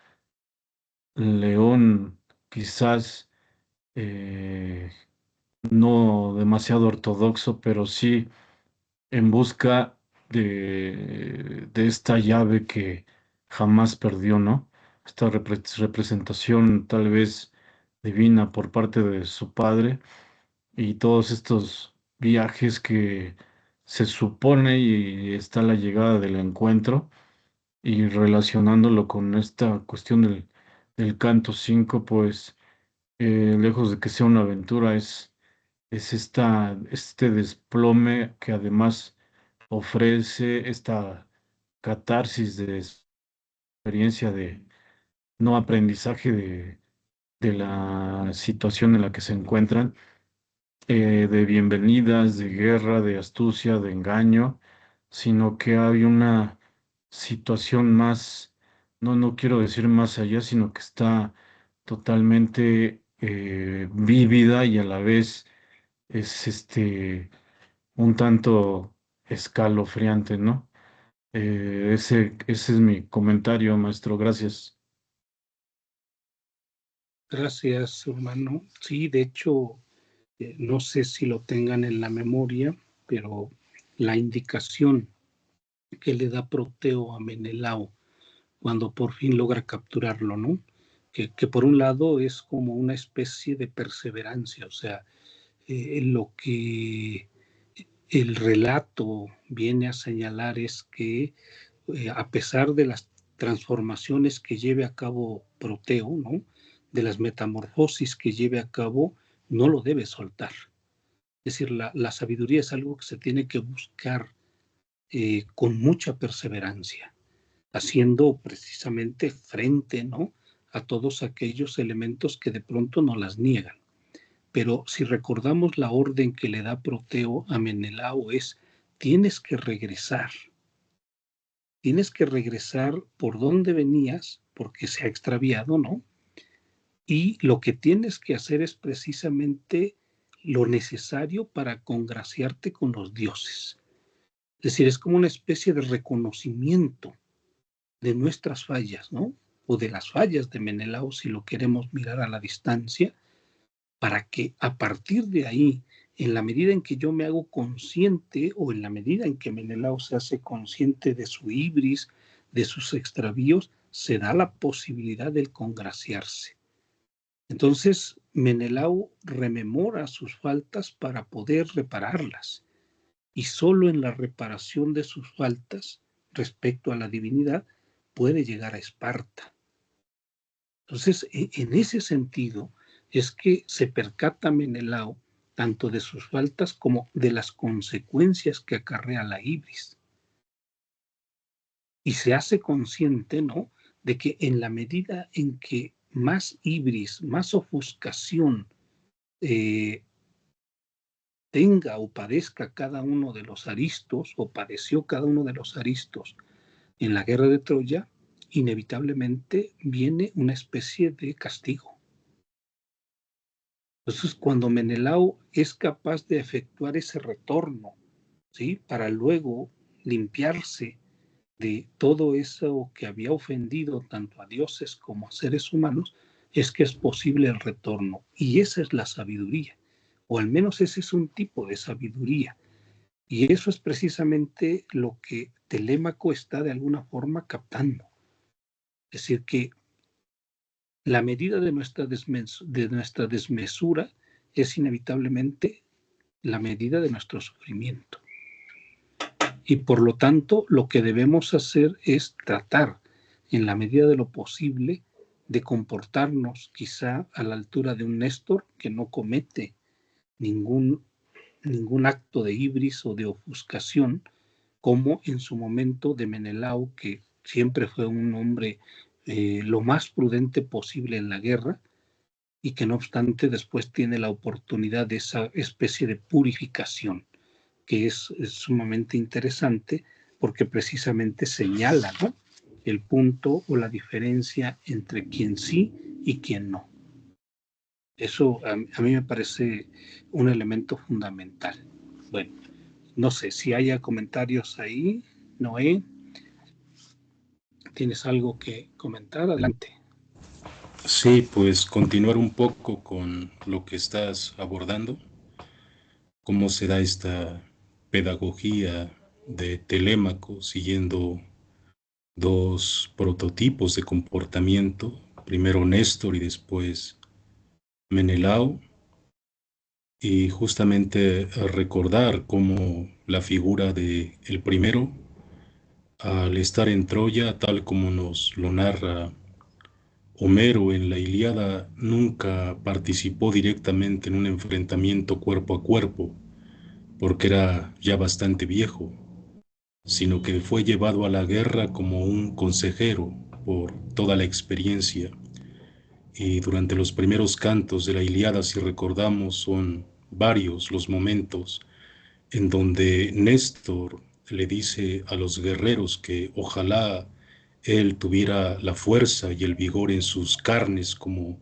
león, quizás eh, no demasiado ortodoxo, pero sí en busca de esta llave que jamás perdió, ¿no? Esta representación tal vez divina por parte de su padre, y todos estos viajes que se supone y está la llegada del encuentro, y relacionándolo con esta cuestión del canto 5, pues lejos de que sea una aventura, es este desplome que además ofrece esta catarsis de experiencia de no aprendizaje de la situación en la que se encuentran, de bienvenidas, de guerra, de astucia, de engaño, sino que hay una situación más, no quiero decir más allá, sino que está totalmente vívida, y a la vez es un tanto escalofriante, ¿no? Ese es mi comentario, maestro. Gracias. Gracias, hermano. Sí, de hecho, no sé si lo tengan en la memoria, pero la indicación que le da Proteo a Menelao cuando por fin logra capturarlo, ¿no? Que por un lado es como una especie de perseverancia, o sea, lo que el relato viene a señalar es que a pesar de las transformaciones que lleve a cabo Proteo, ¿no? De las metamorfosis que lleve a cabo, no lo debe soltar. Es decir, la sabiduría es algo que se tiene que buscar con mucha perseverancia, haciendo precisamente frente, ¿no? A todos aquellos elementos que de pronto no las niegan. Pero si recordamos la orden que le da Proteo a Menelao es, tienes que regresar por donde venías, porque se ha extraviado, ¿no? Y lo que tienes que hacer es precisamente lo necesario para congraciarte con los dioses. Es decir, es como una especie de reconocimiento de nuestras fallas, ¿no? O de las fallas de Menelao, si lo queremos mirar a la distancia, para que a partir de ahí, en la medida en que yo me hago consciente, o en la medida en que Menelao se hace consciente de su ibris, de sus extravíos, se da la posibilidad del congraciarse. Entonces, Menelao rememora sus faltas para poder repararlas, y solo en la reparación de sus faltas respecto a la divinidad puede llegar a Esparta. Entonces, en ese sentido, es que se percata Menelao tanto de sus faltas como de las consecuencias que acarrea la ibris. Y se hace consciente, ¿no?, de que en la medida en que más ibris, más ofuscación tenga o padezca cada uno de los aristos, o padeció cada uno de los aristos en la guerra de Troya, inevitablemente viene una especie de castigo. Entonces, cuando Menelao es capaz de efectuar ese retorno, ¿sí?, para luego limpiarse de todo eso que había ofendido tanto a dioses como a seres humanos, es que es posible el retorno. Y esa es la sabiduría, o al menos ese es un tipo de sabiduría. Y eso es precisamente lo que Telémaco está de alguna forma captando. Es decir, que la medida de nuestra desmesura es inevitablemente la medida de nuestro sufrimiento. Y por lo tanto, lo que debemos hacer es tratar, en la medida de lo posible, de comportarnos quizá a la altura de un Néstor que no comete ningún acto de ibris o de ofuscación, como en su momento de Menelao, que siempre fue un hombre lo más prudente posible en la guerra, y que no obstante después tiene la oportunidad de esa especie de purificación, que es sumamente interesante porque precisamente señala, ¿no?, el punto o la diferencia entre quien sí y quien no. Eso a mí me parece un elemento fundamental. Bueno, no sé si haya comentarios ahí. Noé, ¿tienes algo que comentar? Adelante. Sí, pues continuar un poco con lo que estás abordando, cómo se da esta pedagogía de Telémaco siguiendo dos prototipos de comportamiento, primero Néstor y después Menelao, y justamente recordar cómo la figura de el primero, al estar en Troya, tal como nos lo narra Homero en la Ilíada, nunca participó directamente en un enfrentamiento cuerpo a cuerpo, porque era ya bastante viejo, sino que fue llevado a la guerra como un consejero por toda la experiencia. Y durante los primeros cantos de la Ilíada, si recordamos, son varios los momentos en donde Néstor le dice a los guerreros que ojalá él tuviera la fuerza y el vigor en sus carnes como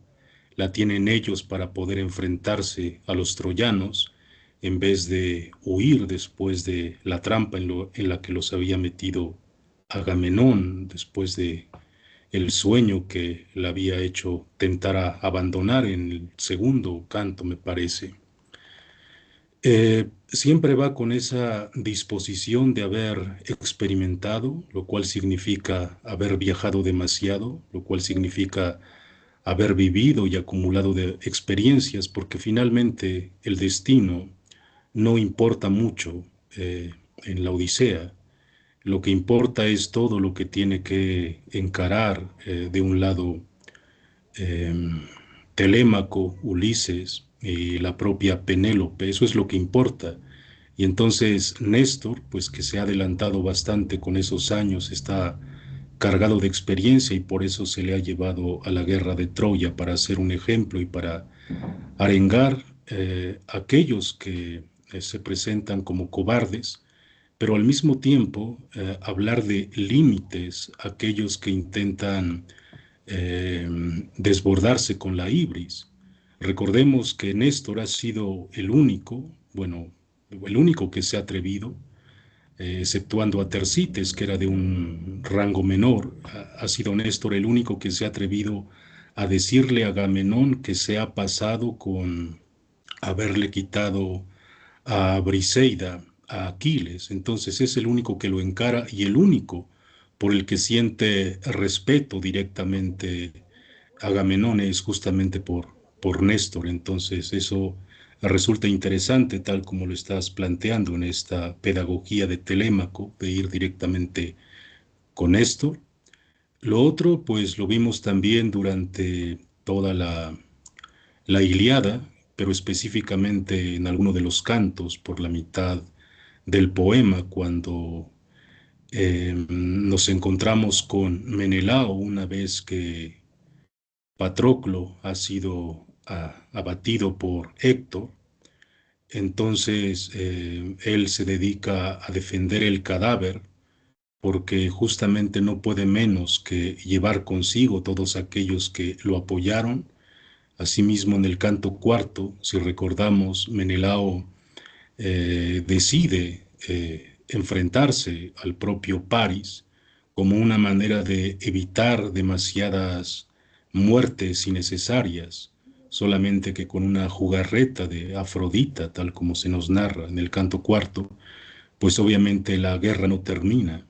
la tienen ellos para poder enfrentarse a los troyanos, en vez de huir después de la trampa en la que los había metido Agamenón, después de el sueño que le había hecho tentar a abandonar en el segundo canto, me parece. Siempre va con esa disposición de haber experimentado, lo cual significa haber viajado demasiado, lo cual significa haber vivido y acumulado de experiencias, porque finalmente el destino no importa mucho en la Odisea. Lo que importa es todo lo que tiene que encarar de un lado Telémaco, Ulises y la propia Penélope. Eso es lo que importa. Y entonces Néstor, pues que se ha adelantado bastante con esos años, está cargado de experiencia y por eso se le ha llevado a la guerra de Troya para ser un ejemplo y para arengar a aquellos que se presentan como cobardes, pero al mismo tiempo hablar de límites a aquellos que intentan desbordarse con la ibris. Recordemos que Néstor ha sido el único que se ha atrevido, exceptuando a Tersites, que era de un rango menor, ha sido Néstor el único que se ha atrevido a decirle a Agamenón que se ha pasado con haberle quitado a Briseida, a Aquiles. Entonces es el único que lo encara y el único por el que siente respeto directamente Agamenón es justamente por Néstor. Entonces eso resulta interesante, tal como lo estás planteando en esta pedagogía de Telémaco, de ir directamente con Néstor. Lo otro, pues lo vimos también durante toda la Ilíada, pero específicamente en alguno de los cantos, por la mitad del poema, cuando nos encontramos con Menelao una vez que Patroclo ha sido abatido por Héctor. Entonces él se dedica a defender el cadáver porque justamente no puede menos que llevar consigo todos aquellos que lo apoyaron. Asimismo, en el canto cuarto, si recordamos, Menelao decide enfrentarse al propio Paris como una manera de evitar demasiadas muertes innecesarias, solamente que con una jugarreta de Afrodita, tal como se nos narra en el canto cuarto, pues obviamente la guerra no termina.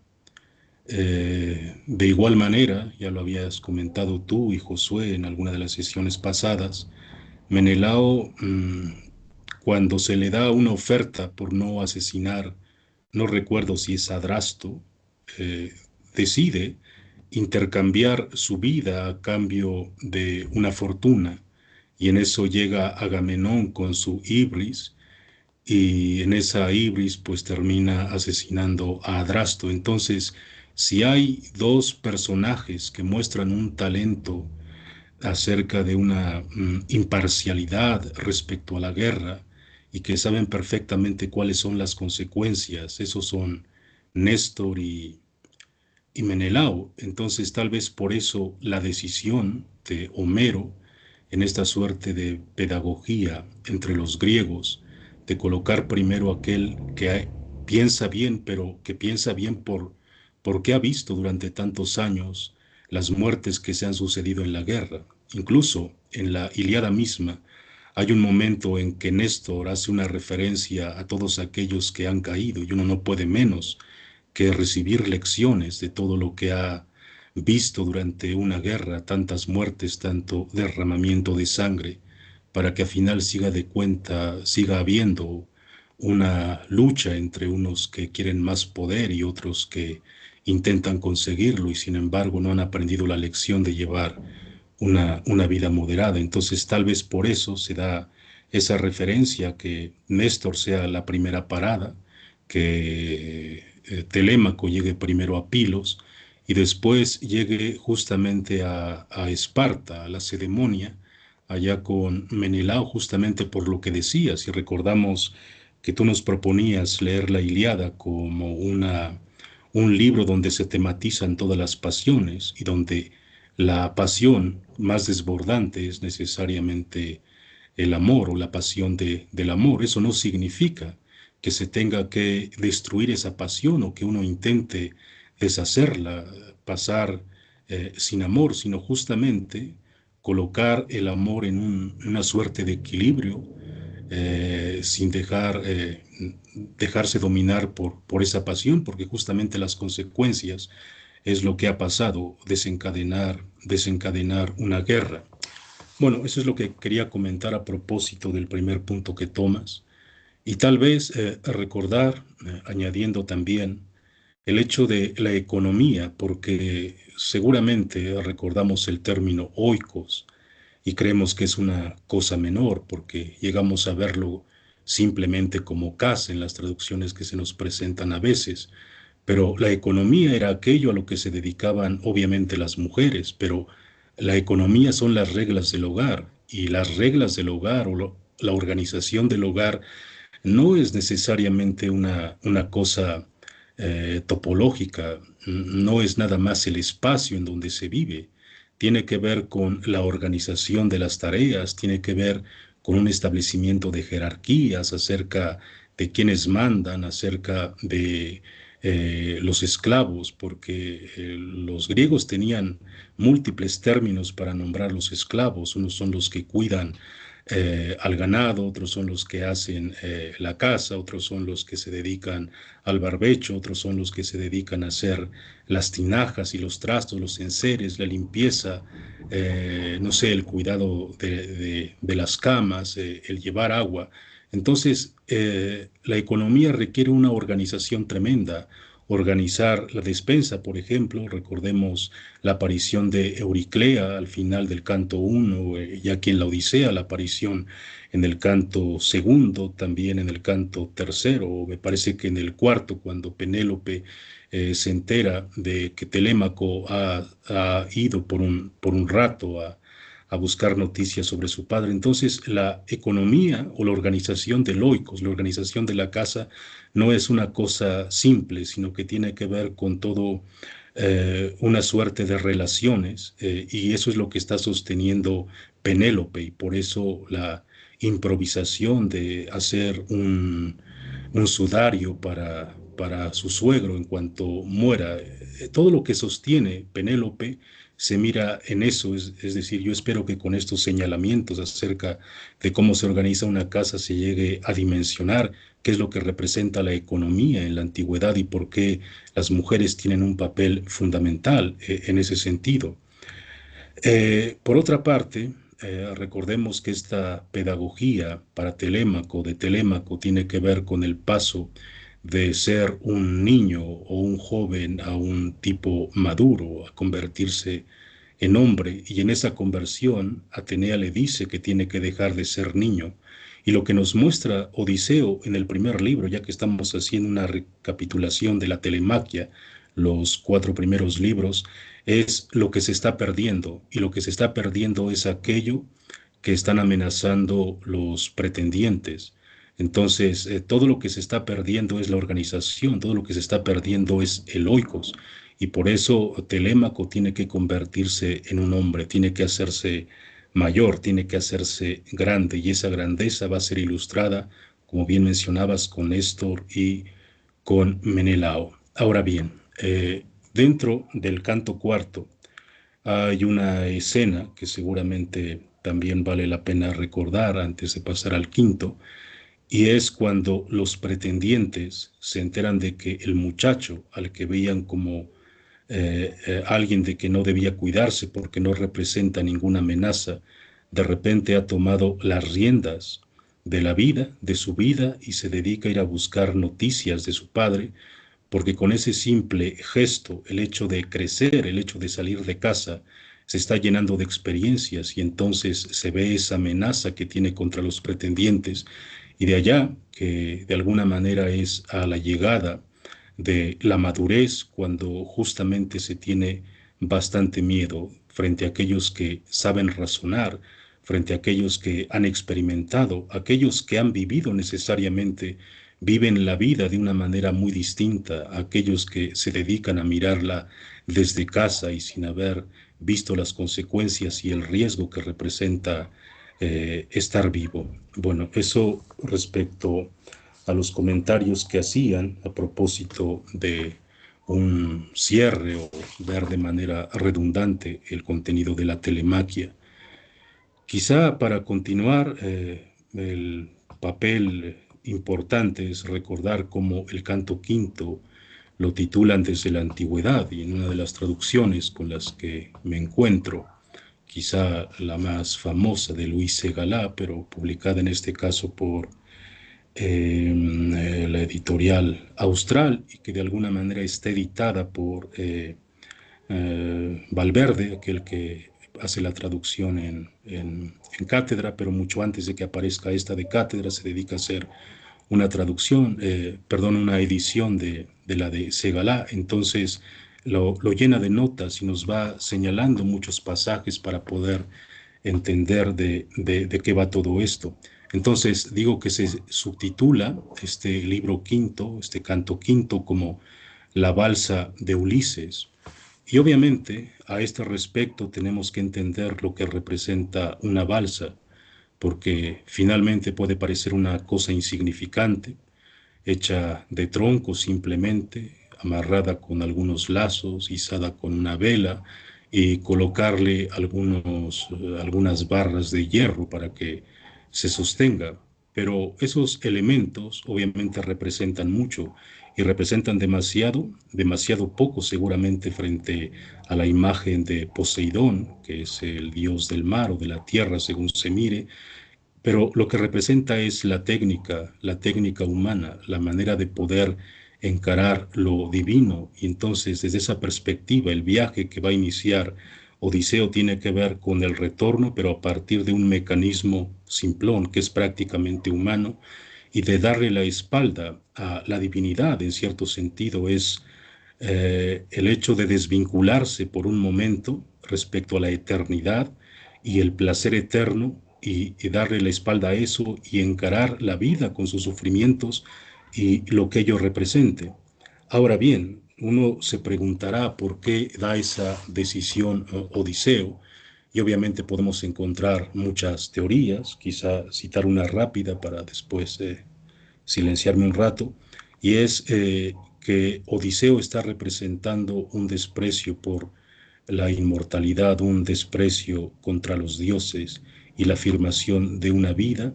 De igual manera, ya lo habías comentado tú y Josué en alguna de las sesiones pasadas, Menelao, cuando se le da una oferta por no asesinar, no recuerdo si es Adrasto, decide intercambiar su vida a cambio de una fortuna, y en eso llega Agamenón con su ibris, y en esa ibris pues termina asesinando a Adrasto. Entonces, si hay dos personajes que muestran un talento acerca de una imparcialidad respecto a la guerra y que saben perfectamente cuáles son las consecuencias, esos son Néstor y Menelao. Entonces tal vez por eso la decisión de Homero en esta suerte de pedagogía entre los griegos, de colocar primero aquel que piensa bien, pero que piensa bien porque ha visto durante tantos años las muertes que se han sucedido en la guerra. Incluso en la Ilíada misma hay un momento en que Néstor hace una referencia a todos aquellos que han caído, y uno no puede menos que recibir lecciones de todo lo que ha visto durante una guerra, tantas muertes, tanto derramamiento de sangre, para que al final siga habiendo una lucha entre unos que quieren más poder y otros que intentan conseguirlo y sin embargo no han aprendido la lección de llevar una vida moderada. Entonces tal vez por eso se da esa referencia, que Néstor sea la primera parada, que Telémaco llegue primero a Pilos y después llegue justamente a Esparta, a la Cedemonia, allá con Menelao, justamente por lo que decías. Si recordamos que tú nos proponías leer la Ilíada como un libro donde se tematizan todas las pasiones y donde la pasión más desbordante es necesariamente el amor o la pasión del amor. Eso no significa que se tenga que destruir esa pasión o que uno intente deshacerla, pasar sin amor, sino justamente colocar el amor en una suerte de equilibrio, sin dejarse dominar por esa pasión, porque justamente las consecuencias es lo que ha pasado, desencadenar una guerra. Bueno, eso es lo que quería comentar a propósito del primer punto que tomas. Y tal vez recordar, añadiendo también, el hecho de la economía, porque seguramente recordamos el término oikos y creemos que es una cosa menor, porque llegamos a verlo simplemente como casa en las traducciones que se nos presentan a veces. Pero la economía era aquello a lo que se dedicaban obviamente las mujeres, pero la economía son las reglas del hogar, y las reglas del hogar o la organización del hogar no es necesariamente una cosa topológica, no es nada más el espacio en donde se vive, tiene que ver con la organización de las tareas, tiene que ver con un establecimiento de jerarquías acerca de quienes mandan, acerca de los esclavos, porque los griegos tenían múltiples términos para nombrar los esclavos. Unos son los que cuidan al ganado, otros son los que hacen la caza, otros son los que se dedican al barbecho, otros son los que se dedican a hacer las tinajas y los trastos, los enseres, la limpieza, no sé, el cuidado de las camas, el llevar agua. Entonces, la economía requiere una organización tremenda. Organizar la despensa, por ejemplo, recordemos la aparición de Euriclea al final del canto 1, y aquí en la Odisea, la aparición en el canto 2, también en el canto 3, o me parece que en el 4, cuando Penélope se entera de que Telémaco ha ido por un rato a buscar noticias sobre su padre. Entonces, la economía o la organización del oikos, la organización de la casa, no es una cosa simple, sino que tiene que ver con todo una suerte de relaciones, y eso es lo que está sosteniendo Penélope, y por eso la improvisación de hacer un sudario para su suegro en cuanto muera. Todo lo que sostiene Penélope se mira en eso, es decir, yo espero que con estos señalamientos acerca de cómo se organiza una casa se llegue a dimensionar qué es lo que representa la economía en la antigüedad y por qué las mujeres tienen un papel fundamental en ese sentido. Por otra parte, recordemos que esta pedagogía para Telémaco, de Telémaco, tiene que ver con el paso de ser un niño o un joven a un tipo maduro, a convertirse en hombre, y en esa conversión Atenea le dice que tiene que dejar de ser niño. Y lo que nos muestra Odiseo en el primer libro, ya que estamos haciendo una recapitulación de la telemaquia, los 4 primeros libros, es lo que se está perdiendo, y lo que se está perdiendo es aquello que están amenazando los pretendientes. Entonces, todo lo que se está perdiendo es la organización, todo lo que se está perdiendo es el oikos, y por eso Telémaco tiene que convertirse en un hombre, tiene que hacerse mayor, tiene que hacerse grande, y esa grandeza va a ser ilustrada, como bien mencionabas, con Néstor y con Menelao. Ahora bien, dentro del canto cuarto hay una escena que seguramente también vale la pena recordar antes de pasar al quinto, y es cuando los pretendientes se enteran de que el muchacho al que veían como alguien de que no debía cuidarse porque no representa ninguna amenaza, de repente ha tomado las riendas de la vida, de su vida, y se dedica a ir a buscar noticias de su padre, porque con ese simple gesto, el hecho de crecer, el hecho de salir de casa, se está llenando de experiencias y entonces se ve esa amenaza que tiene contra los pretendientes, y de allá que de alguna manera es a la llegada de la madurez, cuando justamente se tiene bastante miedo frente a aquellos que saben razonar, frente a aquellos que han experimentado, aquellos que han vivido necesariamente, viven la vida de una manera muy distinta a aquellos que se dedican a mirarla desde casa y sin haber visto las consecuencias y el riesgo que representa estar vivo. Bueno, eso respecto a los comentarios que hacían a propósito de un cierre o ver de manera redundante el contenido de la telemaquia. Quizá para continuar, el papel importante es recordar cómo el canto quinto lo titulan desde la antigüedad, y en una de las traducciones con las que me encuentro, quizá la más famosa de Luis Segalá, pero publicada en este caso por la editorial Austral, y que de alguna manera está editada por Valverde, aquel que hace la traducción en cátedra, pero mucho antes de que aparezca esta de cátedra se dedica a hacer una traducción, una edición de la de Segalá. Entonces lo llena de notas y nos va señalando muchos pasajes para poder entender de qué va todo esto. Entonces digo que se subtitula este libro quinto, este canto quinto, como La balsa de Ulises. Y obviamente a este respecto tenemos que entender lo que representa una balsa, porque finalmente puede parecer una cosa insignificante, hecha de tronco simplemente, amarrada con algunos lazos, izada con una vela, y colocarle algunas barras de hierro para que se sostenga. Pero esos elementos obviamente representan mucho, y representan demasiado poco seguramente frente a la imagen de Poseidón, que es el dios del mar o de la tierra según se mire. Pero lo que representa es la técnica humana, la manera de poder encarar lo divino. Y entonces, desde esa perspectiva, el viaje que va a iniciar Odiseo tiene que ver con el retorno, pero a partir de un mecanismo simplón, que es prácticamente humano, y de darle la espalda a la divinidad, en cierto sentido, es el hecho de desvincularse por un momento respecto a la eternidad y el placer eterno, y darle la espalda a eso y encarar la vida con sus sufrimientos y lo que ello represente. Ahora bien, uno se preguntará por qué da esa decisión Odiseo, y obviamente podemos encontrar muchas teorías, quizá citar una rápida para después silenciarme un rato, y es que Odiseo está representando un desprecio por la inmortalidad, un desprecio contra los dioses y la afirmación de una vida,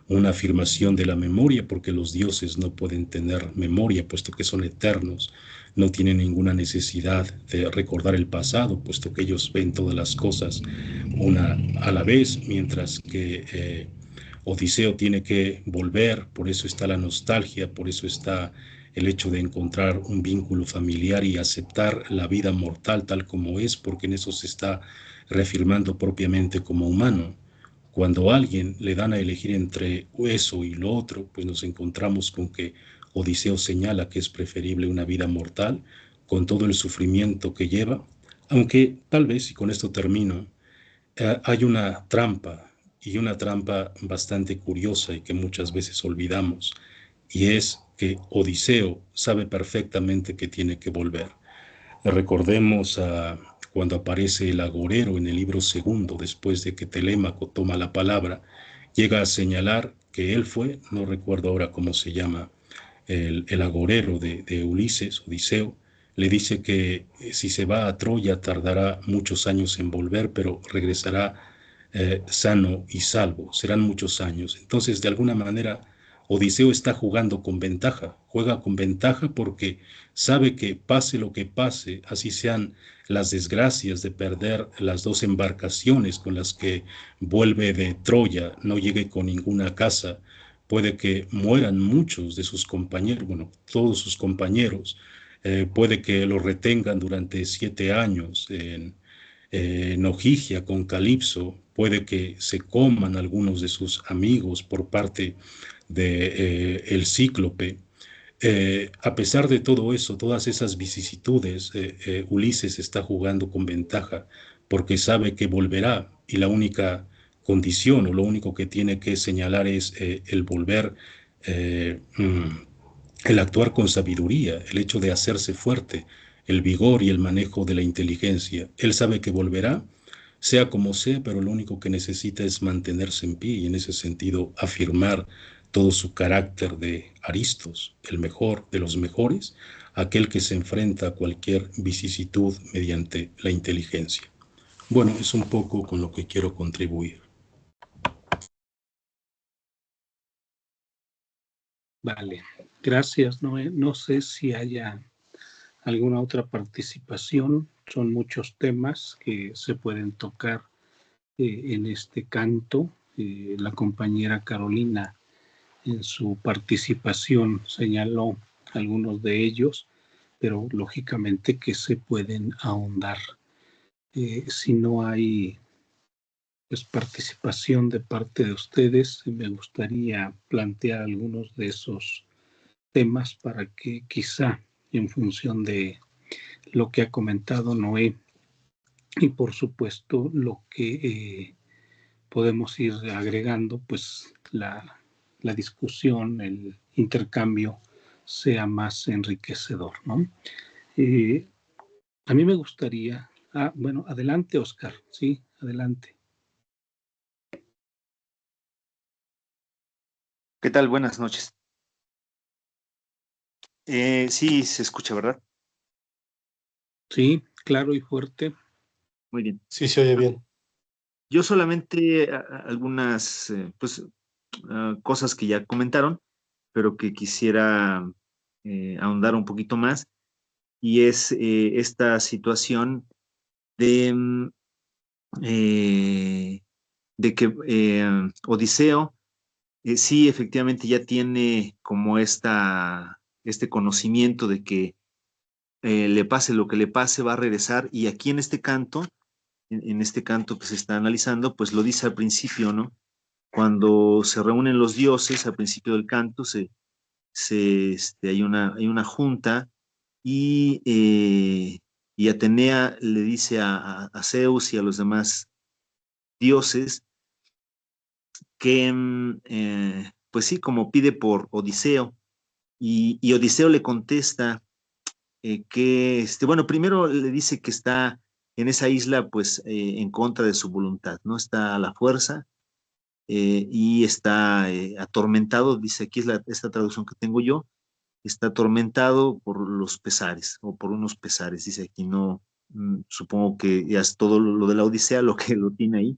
una afirmación de la memoria, porque los dioses no pueden tener memoria, puesto que son eternos, no tienen ninguna necesidad de recordar el pasado, puesto que ellos ven todas las cosas una a la vez, mientras que Odiseo tiene que volver, por eso está la nostalgia, por eso está el hecho de encontrar un vínculo familiar y aceptar la vida mortal tal como es, porque en eso se está reafirmando propiamente como humano. Cuando a alguien le dan a elegir entre eso y lo otro, pues nos encontramos con que Odiseo señala que es preferible una vida mortal, con todo el sufrimiento que lleva, aunque tal vez, y con esto termino, hay una trampa, y una trampa bastante curiosa y que muchas veces olvidamos, y es que Odiseo sabe perfectamente que tiene que volver. Recordemos cuando aparece el agorero en el libro segundo, después de que Telémaco toma la palabra, llega a señalar que él fue, no recuerdo ahora cómo se llama, el agorero de Ulises, Odiseo, le dice que si se va a Troya tardará muchos años en volver, pero regresará sano y salvo, serán muchos años. Entonces, de alguna manera, Odiseo está jugando con ventaja, juega con ventaja porque sabe que pase lo que pase, así sean las desgracias de perder las dos embarcaciones con las que vuelve de Troya, no llegue con ninguna casa, puede que mueran muchos de sus compañeros, bueno, todos sus compañeros, puede que lo retengan durante 7 años en Ojigia con Calipso, puede que se coman algunos de sus amigos por parte de el Cíclope. A pesar de todo eso, todas esas vicisitudes, Ulises está jugando con ventaja porque sabe que volverá y la única condición o lo único que tiene que señalar es el volver, el actuar con sabiduría, el hecho de hacerse fuerte, el vigor y el manejo de la inteligencia. Él sabe que volverá, sea como sea, pero lo único que necesita es mantenerse en pie y en ese sentido afirmar todo su carácter de Aristos, el mejor de los mejores, aquel que se enfrenta a cualquier vicisitud mediante la inteligencia. Bueno, es un poco con lo que quiero contribuir. Vale, gracias, Noé. No sé si haya alguna otra participación. Son muchos temas que se pueden tocar en este canto. La compañera Carolina en su participación señaló algunos de ellos, pero lógicamente que se pueden ahondar. Si no hay pues, participación de parte de ustedes, me gustaría plantear algunos de esos temas para que quizá en función de lo que ha comentado Noé y por supuesto lo que podemos ir agregando, pues la discusión, el intercambio sea más enriquecedor, ¿no? A mí me gustaría, bueno, adelante Oscar, sí, adelante. ¿Qué tal? Buenas noches. Sí, se escucha, ¿verdad? Sí, claro y fuerte. Muy bien. Sí, se oye bien. Yo solamente algunas cosas que ya comentaron, pero que quisiera ahondar un poquito más, y es esta situación de, de que Odiseo sí efectivamente ya tiene como este conocimiento de que le pase lo que le pase, va a regresar, y aquí en este canto, en este canto que se está analizando, pues lo dice al principio, ¿no? Cuando se reúnen los dioses, al principio del canto, hay una junta y Atenea le dice a Zeus y a los demás dioses que, pues sí, como pide por Odiseo, y Odiseo le contesta bueno, primero le dice que está en esa isla, pues, en contra de su voluntad, ¿no? Está a la fuerza y está atormentado, dice aquí es esta traducción que tengo yo, está atormentado por los pesares, o por unos pesares, dice aquí, no, supongo que ya es todo lo de la Odisea lo que lo tiene ahí,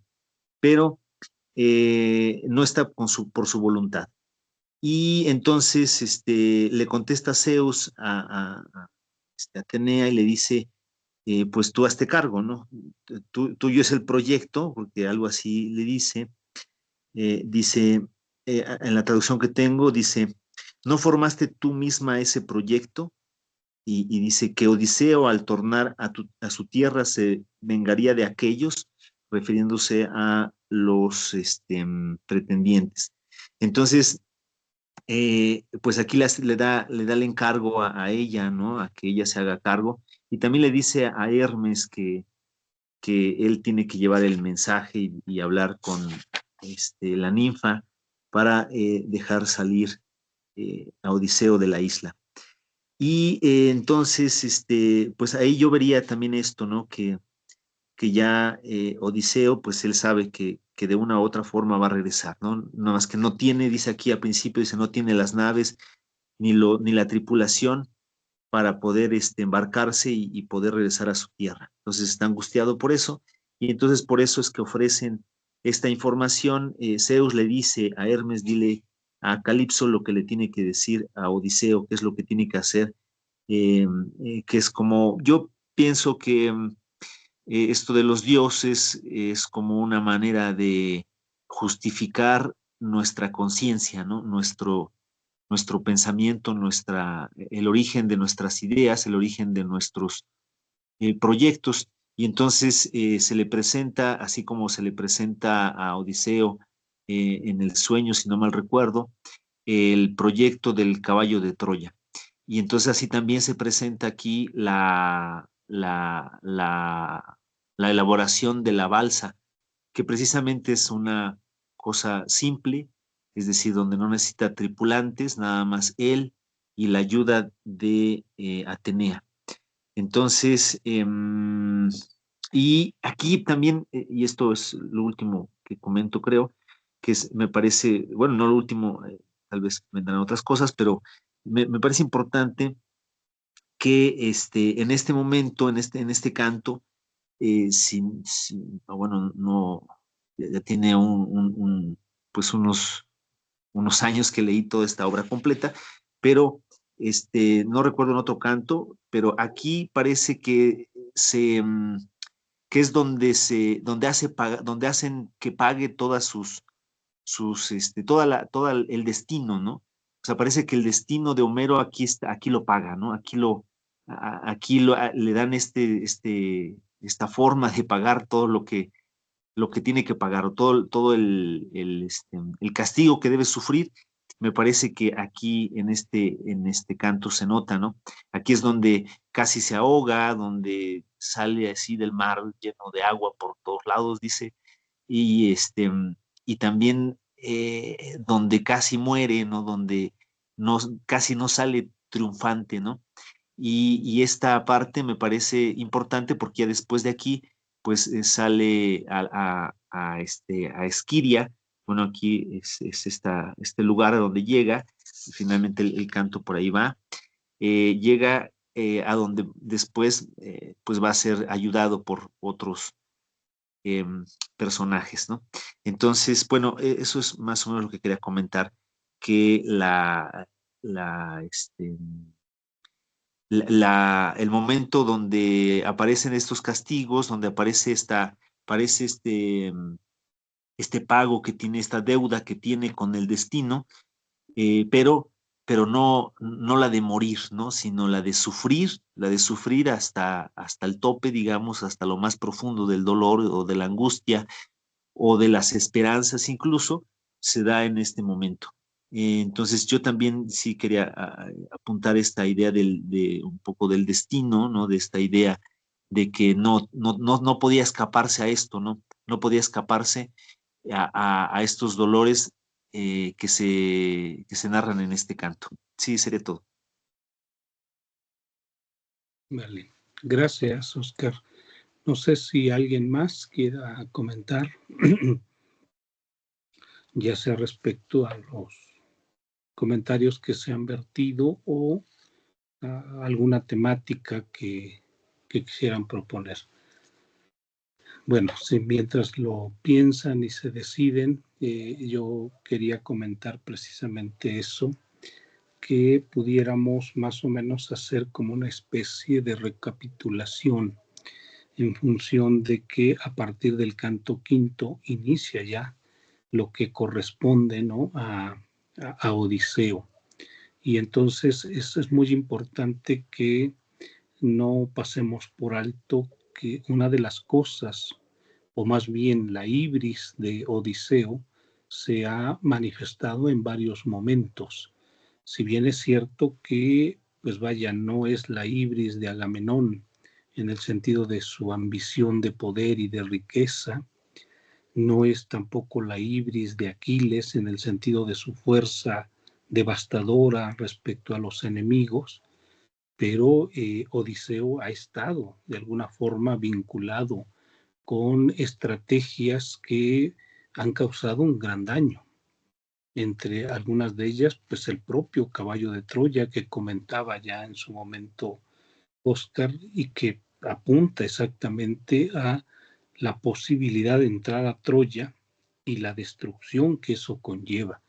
pero no está por su voluntad. Y entonces le contesta Zeus a Atenea y le dice, pues tú hazte cargo, ¿no? Tuyo es el proyecto, porque algo así le dice. Dice, en la traducción que tengo, dice, ¿no formaste tú misma ese proyecto? Y dice que Odiseo al tornar a su tierra se vengaría de aquellos, refiriéndose a los pretendientes. Entonces, pues aquí le da el encargo a ella, ¿no? A que ella se haga cargo. Y también le dice a Hermes que él tiene que llevar el mensaje y hablar con la ninfa para dejar salir a Odiseo de la isla. Y entonces, pues ahí yo vería también esto, ¿no? Que ya Odiseo, pues él sabe que de una u otra forma va a regresar, ¿no? Nada más que no tiene, dice aquí al principio, dice, no tiene las naves ni la tripulación para poder embarcarse y poder regresar a su tierra. Entonces está angustiado por eso, y entonces por eso es que ofrecen esta información. Zeus le dice a Hermes, dile a Calipso lo que le tiene que decir a Odiseo, qué es lo que tiene que hacer, que es como, yo pienso que esto de los dioses es como una manera de justificar nuestra conciencia, ¿no? Nuestro pensamiento, el origen de nuestras ideas, el origen de nuestros proyectos. Y entonces se le presenta, así como se le presenta a Odiseo en el sueño, si no mal recuerdo, el proyecto del caballo de Troya. Y entonces así también se presenta aquí la elaboración de la balsa, que precisamente es una cosa simple, es decir, donde no necesita tripulantes, nada más él y la ayuda de Atenea. Entonces, y aquí también, y esto es lo último que comento, creo, que me parece, bueno, no lo último, tal vez vendrán otras cosas, pero me parece importante que en este momento, en este canto, bueno, no, ya tiene pues unos años que leí toda esta obra completa, pero no recuerdo en otro canto, pero aquí parece que que es donde hacen que pague todas todo el destino, ¿no? O sea, parece que el destino de Homero aquí lo paga, ¿no? Aquí le dan esta forma de pagar todo lo que tiene que pagar, o todo el castigo que debe sufrir. Me parece que aquí en este canto se nota, ¿no? Aquí es donde casi se ahoga, donde sale así del mar lleno de agua por todos lados, dice, y también donde casi muere, ¿no? Donde casi no sale triunfante, ¿no? Y esta parte me parece importante porque ya después de aquí, pues sale a Esquiria. Bueno, aquí es este lugar a donde llega, finalmente el canto por ahí va. Llega a donde después pues va a ser ayudado por otros personajes, ¿no? Entonces, bueno, eso es más o menos lo que quería comentar, que el momento donde aparecen estos castigos, donde aparece este pago que tiene, esta deuda que tiene con el destino, pero no la de morir, ¿no? Sino la de sufrir hasta el tope, digamos, hasta lo más profundo del dolor o de la angustia o de las esperanzas incluso, se da en este momento. Entonces yo también sí quería apuntar esta idea de un poco del destino, ¿no? De esta idea de que no podía escaparse a esto, ¿no? No podía escaparse a estos dolores que se narran en este canto. Sí, sería todo. Vale, gracias, Oscar. No sé si alguien más quiera comentar, ya sea respecto a los comentarios que se han vertido o alguna temática que quisieran proponer. Bueno, si mientras lo piensan y se deciden, yo quería comentar precisamente eso, que pudiéramos más o menos hacer como una especie de recapitulación en función de que a partir del canto quinto inicia ya lo que corresponde, ¿no?, a Odiseo. Y entonces eso es muy importante que no pasemos por alto que una de las cosas, o más bien la ibris de Odiseo, se ha manifestado en varios momentos. Si bien es cierto que, pues vaya, no es la ibris de Agamenón en el sentido de su ambición de poder y de riqueza, no es tampoco la ibris de Aquiles en el sentido de su fuerza devastadora respecto a los enemigos, pero Odiseo ha estado de alguna forma vinculado con estrategias que han causado un gran daño. Entre algunas de ellas, pues el propio caballo de Troya que comentaba ya en su momento Oscar y que apunta exactamente a la posibilidad de entrar a Troya y la destrucción que eso conlleva,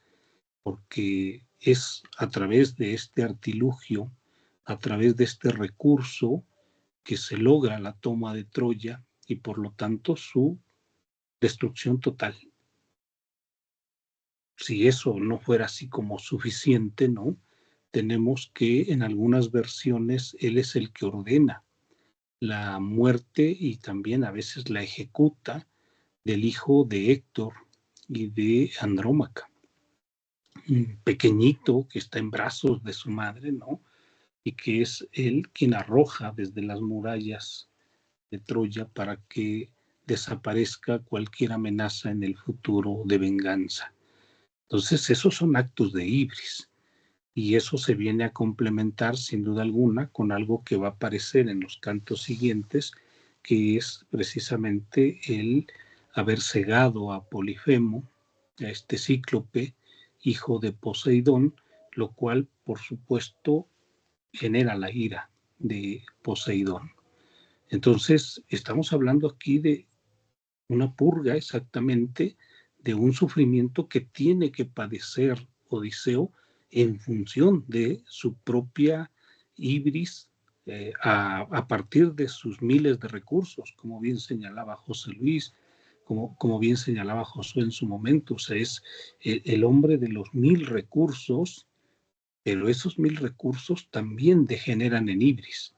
porque es a través de este artilugio, a través de este recurso, que se logra la toma de Troya y por lo tanto su destrucción total. Si eso no fuera así como suficiente, ¿no? Tenemos que en algunas versiones él es el que ordena la muerte y también a veces la ejecuta del hijo de Héctor y de Andrómaca, un pequeñito que está en brazos de su madre, ¿no? Y que es él quien arroja desde las murallas de Troya para que desaparezca cualquier amenaza en el futuro de venganza. Entonces, esos son actos de ibris. Y eso se viene a complementar, sin duda alguna, con algo que va a aparecer en los cantos siguientes, que es precisamente el haber cegado a Polifemo, a este cíclope, hijo de Poseidón, lo cual, por supuesto, genera la ira de Poseidón. Entonces, estamos hablando aquí de una purga exactamente, de un sufrimiento que tiene que padecer Odiseo en función de su propia ibris, a partir de sus miles de recursos, como bien señalaba José Luis, como bien señalaba Josué en su momento. O sea, es el hombre de los 1000 recursos, pero esos 1000 recursos también degeneran en ibris,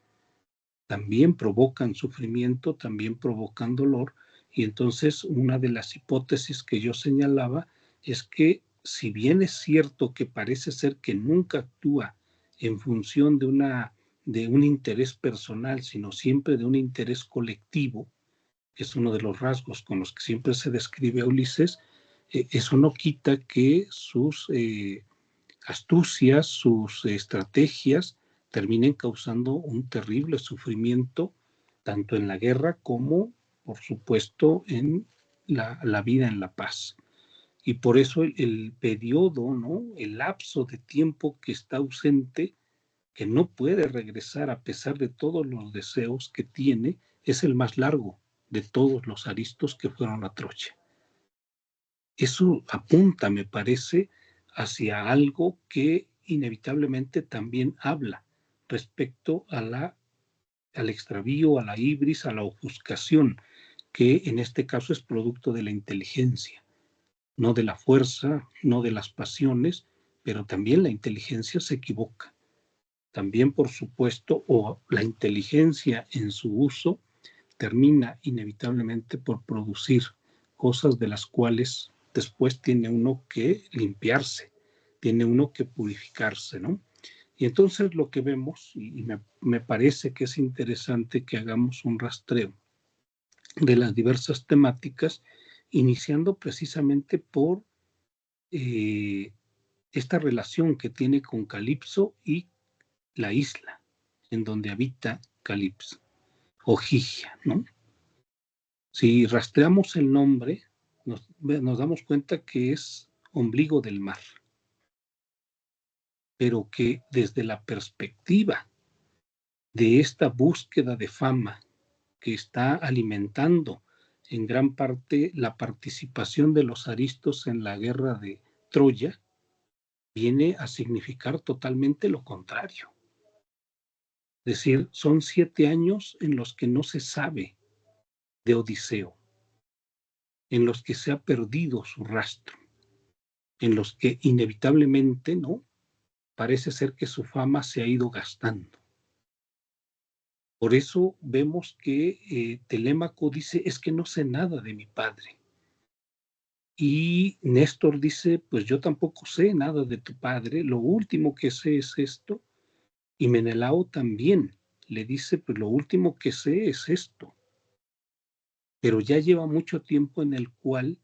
también provocan sufrimiento, también provocan dolor. Y entonces una de las hipótesis que yo señalaba es que si bien es cierto que parece ser que nunca actúa en función de un interés personal, sino siempre de un interés colectivo, que es uno de los rasgos con los que siempre se describe a Ulises, eso no quita que sus astucias, sus estrategias terminen causando un terrible sufrimiento, tanto en la guerra como, por supuesto, en la vida en la paz. Y por eso el periodo, ¿no?, el lapso de tiempo que está ausente, que no puede regresar a pesar de todos los deseos que tiene, es el más largo de todos los aristos que fueron a Troya. Eso apunta, me parece, hacia algo que inevitablemente también habla respecto al extravío, a la ibris, a la ofuscación, que en este caso es producto de la inteligencia, no de la fuerza, no de las pasiones, pero también la inteligencia se equivoca. También, por supuesto, o la inteligencia en su uso termina inevitablemente por producir cosas de las cuales después tiene uno que limpiarse, tiene uno que purificarse, ¿no? Y entonces lo que vemos, y me parece que es interesante que hagamos un rastreo de las diversas temáticas, iniciando precisamente por esta relación que tiene con Calipso y la isla en donde habita Calipso, o Gigia, ¿no? Si rastreamos el nombre, nos damos cuenta que es ombligo del mar. pero que desde la perspectiva de esta búsqueda de fama que está alimentando en gran parte la participación de los aristos en la guerra de Troya, viene a significar totalmente lo contrario. Es decir, son 7 años en los que no se sabe de Odiseo, en los que se ha perdido su rastro, en los que inevitablemente, ¿no?, parece ser que su fama se ha ido gastando. Por eso vemos que Telémaco dice, es que no sé nada de mi padre. Y Néstor dice, pues yo tampoco sé nada de tu padre, lo último que sé es esto. Y Menelao también le dice, pues lo último que sé es esto. Pero ya lleva mucho tiempo en el cual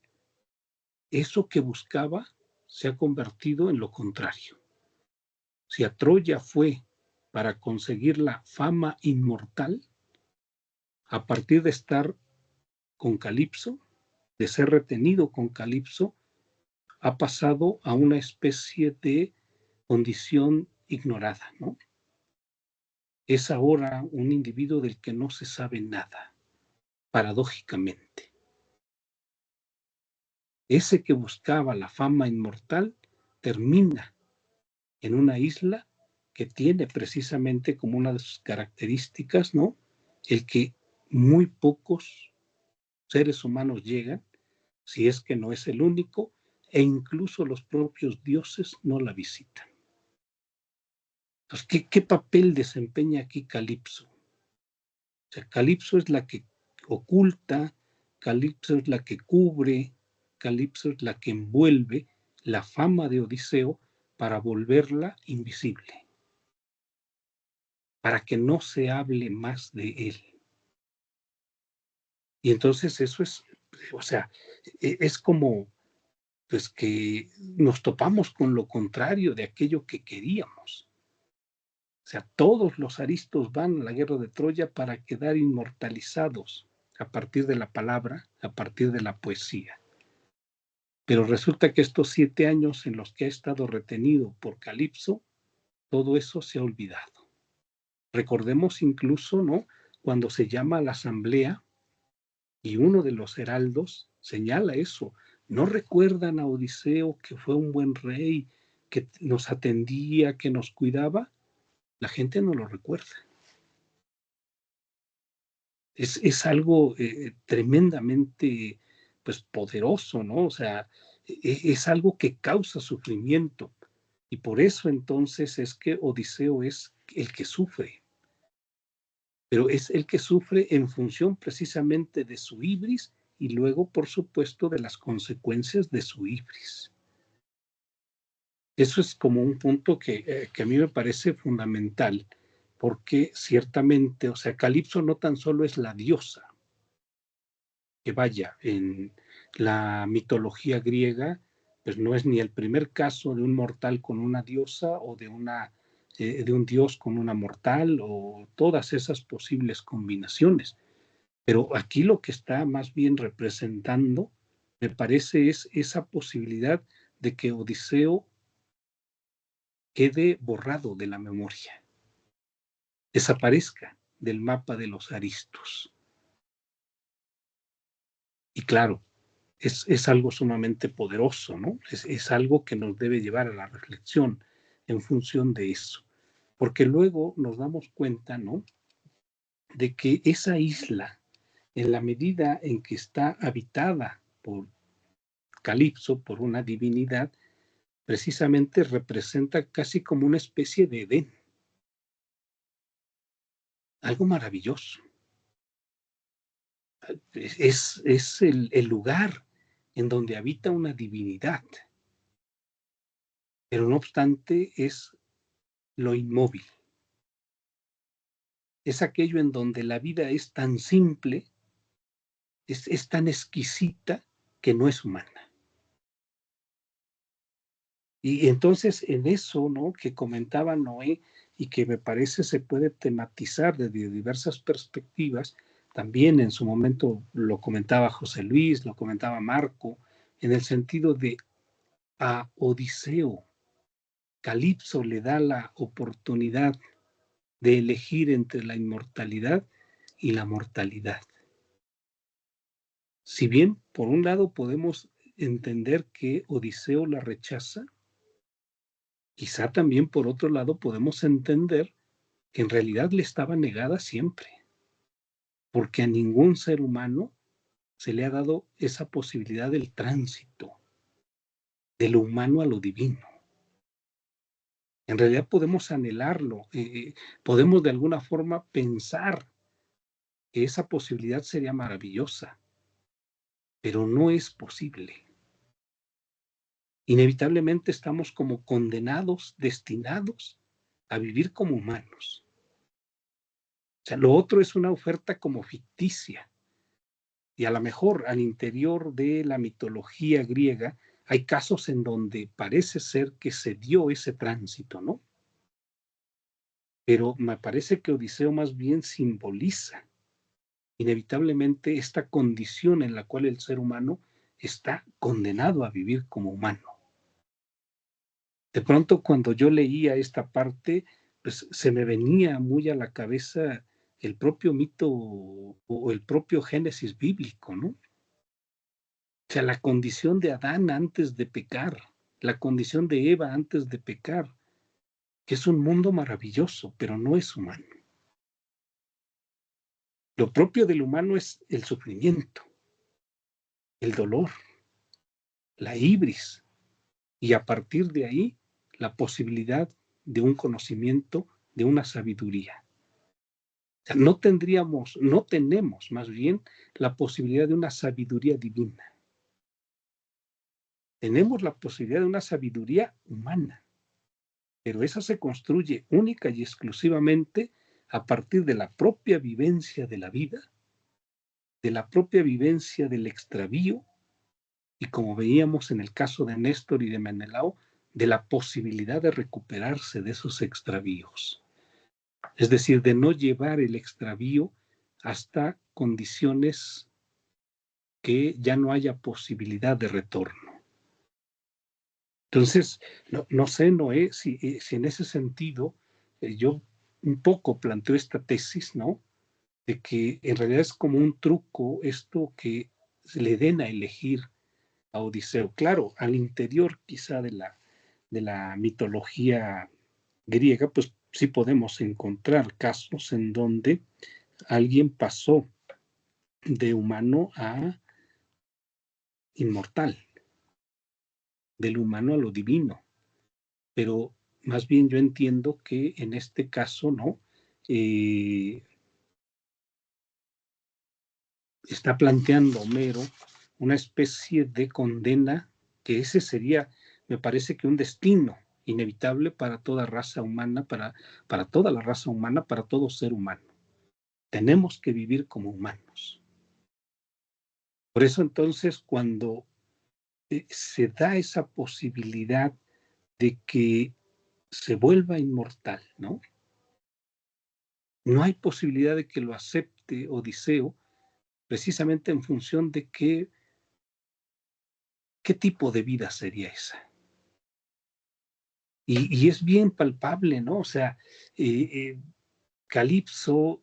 eso que buscaba se ha convertido en lo contrario. Si a Troya fue para conseguir la fama inmortal, a partir de estar con Calipso, de ser retenido con Calipso, ha pasado a una especie de condición ignorada, ¿no? Es ahora un individuo del que no se sabe nada, paradójicamente. Ese que buscaba la fama inmortal termina en una isla que tiene precisamente como una de sus características, ¿no?, el que muy pocos seres humanos llegan, si es que no es el único, e incluso los propios dioses no la visitan. Entonces, ¿qué papel desempeña aquí Calipso? O sea, Calipso es la que oculta, Calipso es la que cubre, Calipso es la que envuelve la fama de Odiseo para volverla invisible, para que no se hable más de él. Y entonces eso es, o sea, es como pues que nos topamos con lo contrario de aquello que queríamos. O sea, todos los aristos van a la guerra de Troya para quedar inmortalizados a partir de la palabra, a partir de la poesía. Pero resulta que estos 7 años en los que ha estado retenido por Calipso, todo eso se ha olvidado. Recordemos incluso, ¿no?, cuando se llama a la asamblea y uno de los heraldos señala eso. ¿No recuerdan a Odiseo que fue un buen rey, que nos atendía, que nos cuidaba? La gente no lo recuerda. Es algo tremendamente pues, poderoso, ¿no? O sea, es algo que causa sufrimiento. Y por eso entonces es que Odiseo es el que sufre. Pero es el que sufre en función precisamente de su ibris y luego, por supuesto, de las consecuencias de su ibris. Eso es como un punto que a mí me parece fundamental, porque ciertamente, o sea, Calipso no tan solo es la diosa, que vaya, en la mitología griega, pues no es ni el primer caso de un mortal con una diosa o de un dios con una mortal o todas esas posibles combinaciones. Pero aquí lo que está más bien representando, me parece, es esa posibilidad de que Odiseo quede borrado de la memoria, desaparezca del mapa de los aristos. Y claro, es algo sumamente poderoso, ¿no? Es algo que nos debe llevar a la reflexión en función de eso. Porque luego nos damos cuenta, ¿no?, de que esa isla, en la medida en que está habitada por Calipso, por una divinidad, precisamente representa casi como una especie de Edén. Algo maravilloso. Es el lugar en donde habita una divinidad, pero no obstante es lo inmóvil. Es aquello en donde la vida es tan simple, es tan exquisita que no es humana. Y entonces en eso, ¿no?, que comentaba Noé y que me parece se puede tematizar desde diversas perspectivas, también en su momento lo comentaba José Luis, lo comentaba Marco, en el sentido de a Odiseo Calipso le da la oportunidad de elegir entre la inmortalidad y la mortalidad. Si bien, por un lado, podemos entender que Odiseo la rechaza, quizá también, por otro lado, podemos entender que en realidad le estaba negada siempre, porque a ningún ser humano se le ha dado esa posibilidad del tránsito, de lo humano a lo divino. En realidad podemos anhelarlo, podemos de alguna forma pensar que esa posibilidad sería maravillosa, pero no es posible. Inevitablemente estamos como condenados, destinados a vivir como humanos. O sea, lo otro es una oferta como ficticia. Y a lo mejor al interior de la mitología griega hay casos en donde parece ser que se dio ese tránsito, ¿no? Pero me parece que Odiseo más bien simboliza inevitablemente esta condición en la cual el ser humano está condenado a vivir como humano. De pronto, cuando yo leía esta parte, pues se me venía muy a la cabeza el propio mito o el propio Génesis bíblico, ¿no? O sea, la condición de Adán antes de pecar, la condición de Eva antes de pecar, que es un mundo maravilloso, pero no es humano. Lo propio del humano es el sufrimiento, el dolor, la ibris, y a partir de ahí la posibilidad de un conocimiento, de una sabiduría. O sea, no tenemos más bien la posibilidad de una sabiduría divina. Tenemos la posibilidad de una sabiduría humana, pero esa se construye única y exclusivamente a partir de la propia vivencia de la vida, de la propia vivencia del extravío, y como veíamos en el caso de Néstor y de Menelao, de la posibilidad de recuperarse de esos extravíos. Es decir, de no llevar el extravío hasta condiciones que ya no haya posibilidad de retorno. Entonces, no sé, Noé, si en ese sentido yo un poco planteo esta tesis, ¿no? De que en realidad es como un truco esto que le den a elegir a Odiseo. Claro, al interior quizá de la mitología griega, pues sí podemos encontrar casos en donde alguien pasó de humano a inmortal, del humano a lo divino. Pero más bien yo entiendo que en este caso, ¿no? Está planteando Homero una especie de condena, que ese sería, me parece que un destino inevitable para toda raza humana, para toda la raza humana, para todo ser humano. Tenemos que vivir como humanos. Por eso entonces cuando se da esa posibilidad de que se vuelva inmortal, ¿no? No hay posibilidad de que lo acepte Odiseo, precisamente en función de qué tipo de vida sería esa. Y es bien palpable, ¿no? O sea, Calipso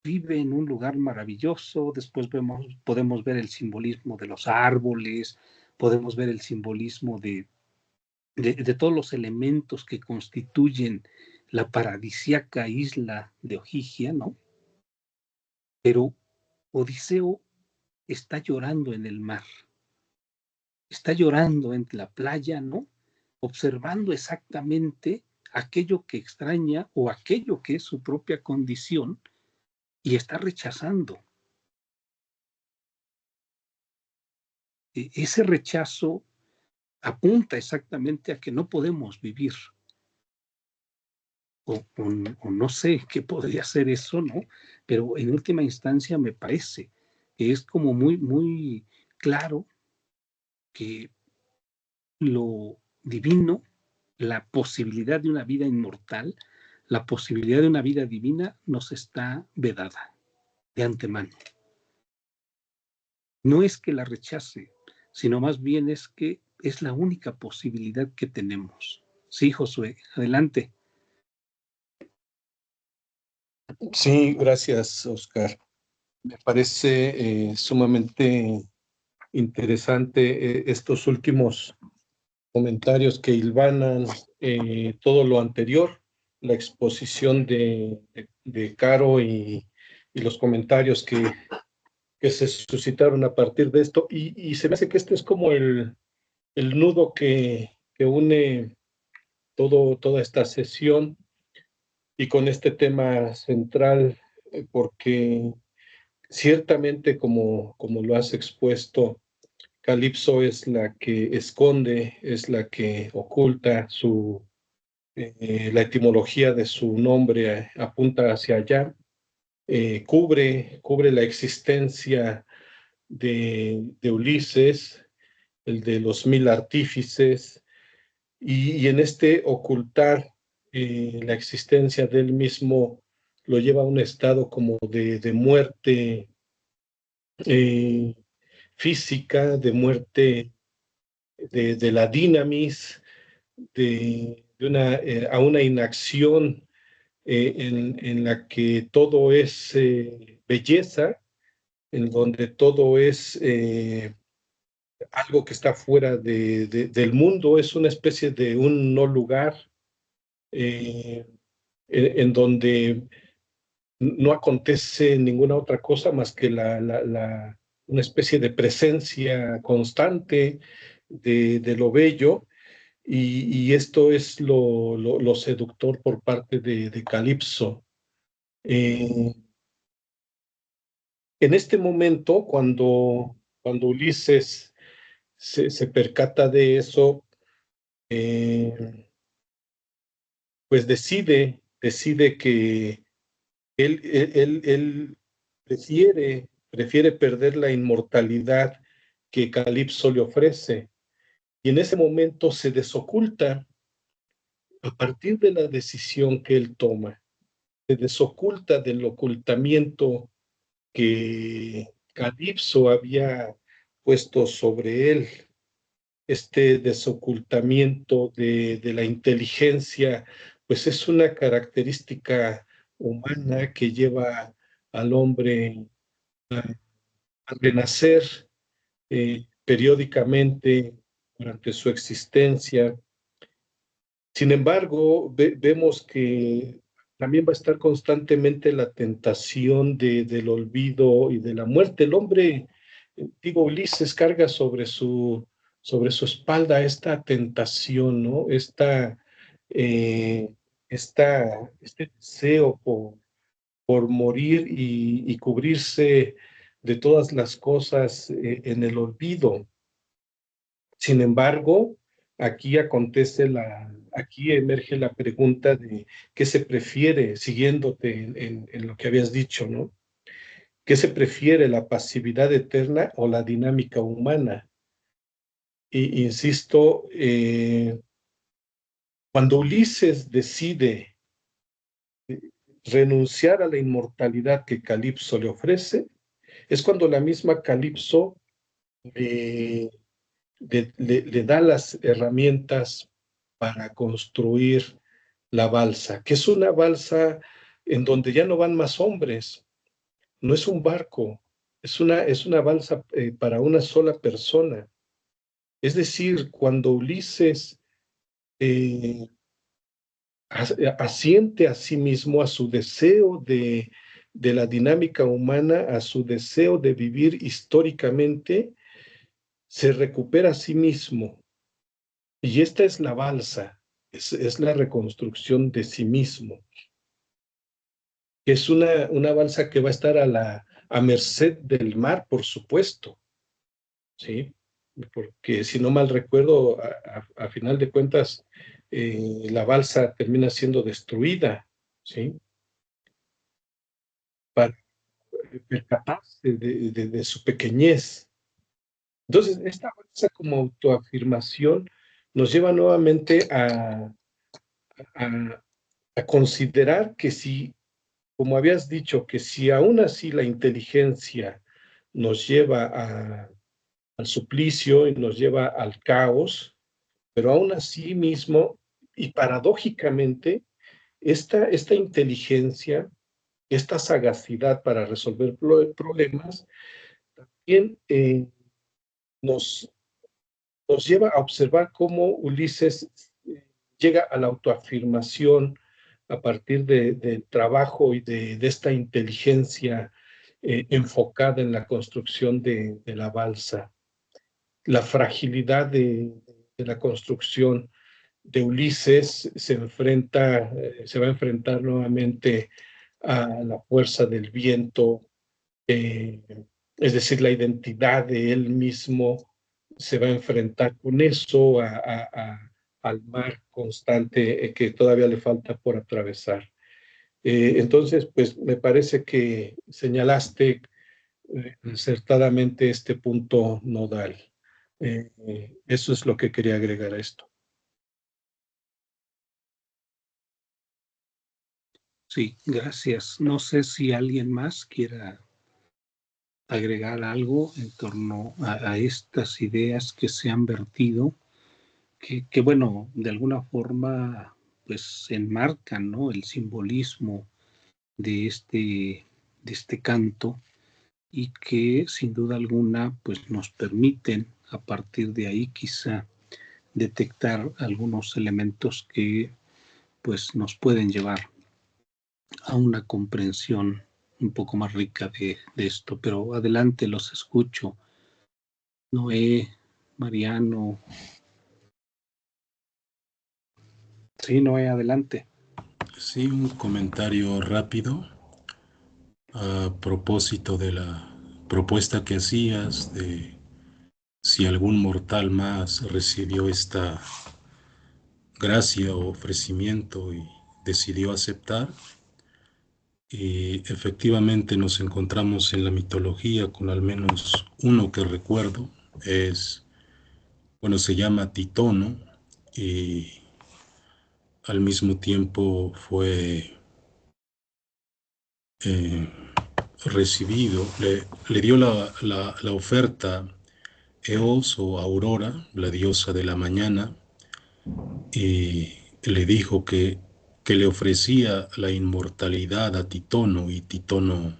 vive en un lugar maravilloso, después podemos ver el simbolismo de los árboles, podemos ver el simbolismo de todos los elementos que constituyen la paradisíaca isla de Ogygia, ¿no? Pero Odiseo está llorando en el mar, está llorando en la playa, ¿no? Observando exactamente aquello que extraña o aquello que es su propia condición y está rechazando. Ese rechazo apunta exactamente a que no podemos vivir. O no sé qué podría ser eso, ¿no? Pero en última instancia me parece que es como muy, muy claro que lo divino, la posibilidad de una vida inmortal, la posibilidad de una vida divina nos está vedada de antemano. No es que la rechace, sino más bien es que es la única posibilidad que tenemos. Sí, Josué, adelante. Sí, gracias, Oscar. Me parece sumamente interesante estos últimos comentarios que hilvanan todo lo anterior, la exposición de Caro y los comentarios que se suscitaron a partir de esto. Y se me hace que este es como el nudo que une toda esta sesión y con este tema central, porque ciertamente, como lo has expuesto, Calipso es la que esconde, es la que oculta la etimología de su nombre apunta hacia allá, cubre la existencia de Ulises, el de los 1000 artífices, y en este ocultar la existencia de él mismo lo lleva a un estado como de muerte física, de muerte de la dinamis, a una inacción en la que todo es belleza, en donde todo es algo que está fuera del mundo, es una especie de un no lugar en donde no acontece ninguna otra cosa más que una especie de presencia constante de lo bello, y esto es lo seductor por parte de Calipso. En este momento, cuando Ulises se percata de eso, pues decide que él prefiere perder la inmortalidad que Calipso le ofrece. Y en ese momento se desoculta, a partir de la decisión que él toma, se desoculta del ocultamiento que Calipso había puesto sobre él. Este desocultamiento de la inteligencia, pues es una característica humana que lleva al hombre a renacer periódicamente durante su existencia. Sin embargo, vemos que también va a estar constantemente la tentación del olvido y de la muerte. El hombre, digo, Ulises carga sobre su espalda esta tentación, ¿no? Eh, este deseo por morir y cubrirse de todas las cosas en el olvido. Sin embargo, aquí emerge la pregunta de qué se prefiere, siguiéndote en lo que habías dicho, ¿no? ¿Qué se prefiere, la pasividad eterna o la dinámica humana? Y insisto, cuando Ulises decide renunciar a la inmortalidad que Calipso le ofrece, es cuando la misma Calipso le da las herramientas para construir la balsa, que es una balsa en donde ya no van más hombres, no es un barco, es una balsa para una sola persona. Es decir, cuando Ulises eh, asiente a sí mismo, a su deseo de la dinámica humana, a su deseo de vivir históricamente, se recupera a sí mismo. Y esta es la balsa, es la reconstrucción de sí mismo. Es una balsa que va a estar a merced del mar, por supuesto, ¿sí? Porque si no mal recuerdo, a final de cuentas, la balsa termina siendo destruida, ¿sí? Para percatarse de su pequeñez. Entonces, esta balsa como autoafirmación nos lleva nuevamente a considerar que si, como habías dicho, que si aún así la inteligencia nos lleva al suplicio y nos lleva al caos, pero aún así mismo y paradójicamente, esta inteligencia, esta sagacidad para resolver problemas, también nos lleva a observar cómo Ulises llega a la autoafirmación a partir del trabajo y de esta inteligencia enfocada en la construcción de la balsa. La fragilidad de la construcción de Ulises se va a enfrentar nuevamente a la fuerza del viento, es decir, la identidad de él mismo se va a enfrentar con eso, al mar constante que todavía le falta por atravesar. Entonces, pues me parece que señalaste acertadamente este punto nodal. Eso es lo que quería agregar a esto. Sí, gracias. No sé si alguien más quiera agregar algo en torno a estas ideas que se han vertido, que bueno, de alguna forma pues enmarcan, ¿no?, el simbolismo de este canto, y que sin duda alguna pues nos permiten a partir de ahí quizá detectar algunos elementos que pues nos pueden llevar a una comprensión un poco más rica de esto. Pero adelante, los escucho. Noé, Mariano. Sí, Noé, adelante. Sí, un comentario rápido a propósito de la propuesta que hacías de si algún mortal más recibió esta gracia o ofrecimiento y decidió aceptar. Y efectivamente nos encontramos en la mitología con al menos uno que recuerdo, se llama Titono, y al mismo tiempo fue recibido, le dio la oferta Eos o Aurora, la diosa de la mañana, y le dijo que le ofrecía la inmortalidad a Titono, y Titono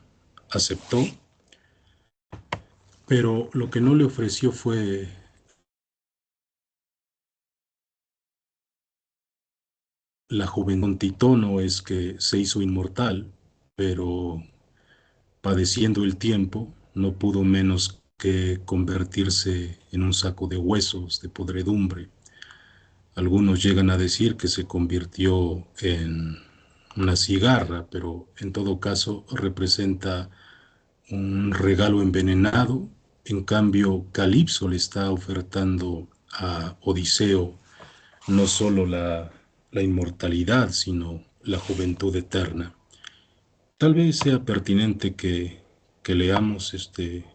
aceptó, pero lo que no le ofreció fue la juventud. Titono es que se hizo inmortal, pero padeciendo el tiempo, no pudo menos que convertirse en un saco de huesos, de podredumbre. Algunos llegan a decir que se convirtió en una cigarra, pero en todo caso representa un regalo envenenado. En cambio, Calipso le está ofertando a Odiseo no solo la inmortalidad, sino la juventud eterna. Tal vez sea pertinente que leamos este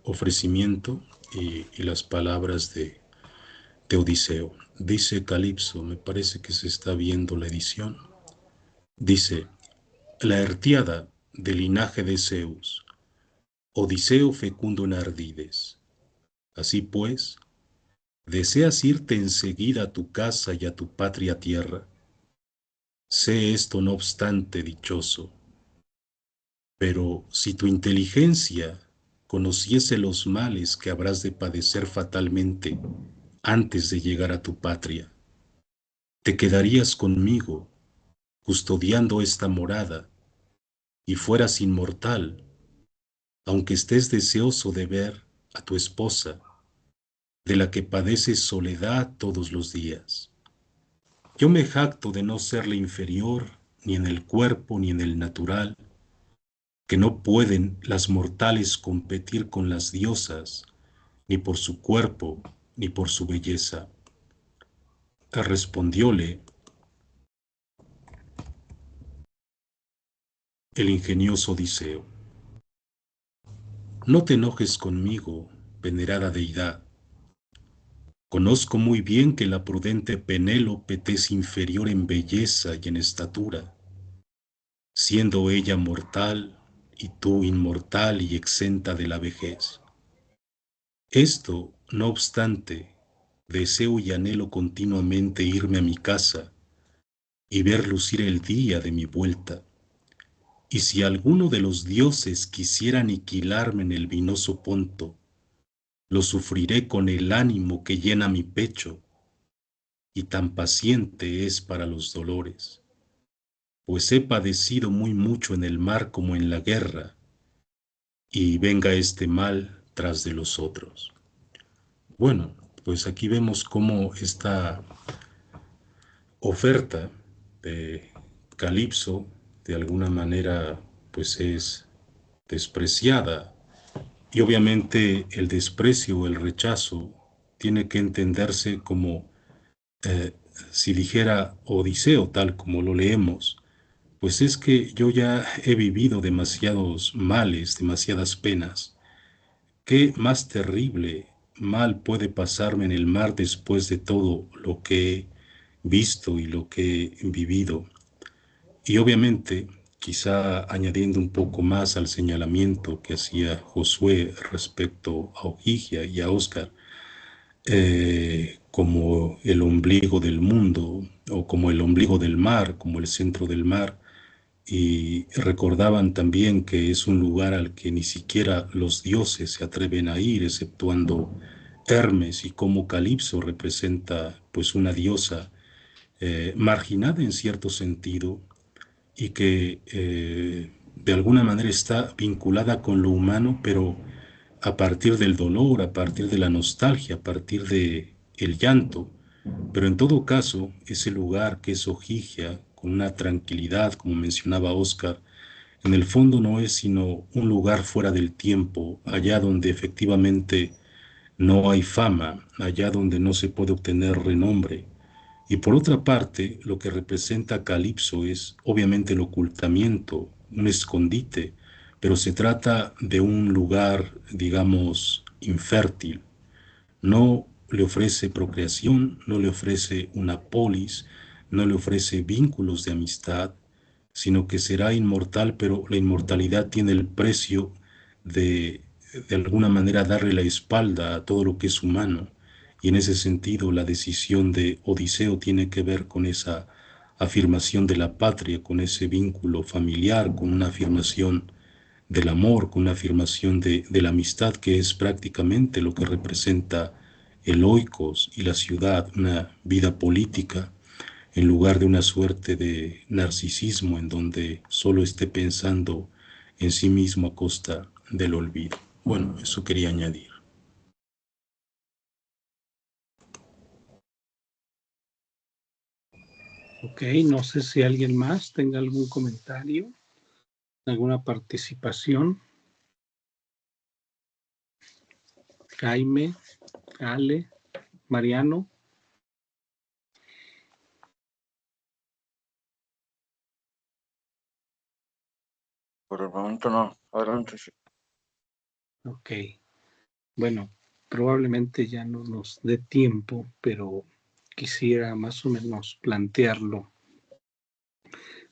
ofrecimiento y las palabras de Odiseo. Dice Calipso, me parece que se está viendo la edición. Dice: la Artiada del linaje de Zeus, Odiseo fecundo en ardides. Así pues, ¿deseas irte enseguida a tu casa y a tu patria tierra? Sé esto no obstante dichoso. Pero si tu inteligencia conociese los males que habrás de padecer fatalmente antes de llegar a tu patria, te quedarías conmigo, custodiando esta morada, y fueras inmortal, aunque estés deseoso de ver a tu esposa, de la que padeces soledad todos los días. Yo me jacto de no serle inferior ni en el cuerpo ni en el natural, que no pueden las mortales competir con las diosas, ni por su cuerpo, ni por su belleza. Respondióle el ingenioso Odiseo: no te enojes conmigo, venerada deidad. Conozco muy bien que la prudente Penélope te es inferior en belleza y en estatura, siendo ella mortal y tú inmortal y exenta de la vejez. Esto, no obstante, deseo y anhelo continuamente irme a mi casa y ver lucir el día de mi vuelta. Y si alguno de los dioses quisiera aniquilarme en el vinoso Ponto, lo sufriré con el ánimo que llena mi pecho, y tan paciente es para los dolores, pues he padecido muy mucho en el mar como en la guerra, y venga este mal tras de los otros. Bueno, pues aquí vemos cómo esta oferta de Calipso de alguna manera pues es despreciada, y obviamente el desprecio o el rechazo tiene que entenderse como si dijera Odiseo tal como lo leemos, pues es que yo ya he vivido demasiados males, demasiadas penas. ¿Qué más terrible mal puede pasarme en el mar después de todo lo que he visto y lo que he vivido? Y obviamente, quizá añadiendo un poco más al señalamiento que hacía Josué respecto a Ojigia y a Óscar, como el ombligo del mundo o como el ombligo del mar, como el centro del mar, y recordaban también que es un lugar al que ni siquiera los dioses se atreven a ir, exceptuando Hermes, y como Calipso representa pues una diosa marginada en cierto sentido y que de alguna manera está vinculada con lo humano, pero a partir del dolor, a partir de la nostalgia, a partir de el llanto. Pero en todo caso, ese lugar que es Ojigia, con una tranquilidad, como mencionaba Óscar, en el fondo no es sino un lugar fuera del tiempo, allá donde efectivamente no hay fama, allá donde no se puede obtener renombre. Y por otra parte, lo que representa Calipso es obviamente el ocultamiento, un escondite, pero se trata de un lugar, digamos, infértil. No le ofrece procreación, no le ofrece una polis, no le ofrece vínculos de amistad, sino que será inmortal, pero la inmortalidad tiene el precio de alguna manera darle la espalda a todo lo que es humano. Y en ese sentido, la decisión de Odiseo tiene que ver con esa afirmación de la patria, con ese vínculo familiar, con una afirmación del amor, con una afirmación de la amistad, que es prácticamente lo que representa el oikos y la ciudad, una vida política, en lugar de una suerte de narcisismo en donde solo esté pensando en sí mismo a costa del olvido. Bueno, eso quería añadir. Ok, no sé si alguien más tenga algún comentario, alguna participación. Jaime, Ale, Mariano. Por el momento no. Adelante. Sí. Ok, bueno, probablemente ya no nos dé tiempo, pero quisiera más o menos plantearlo,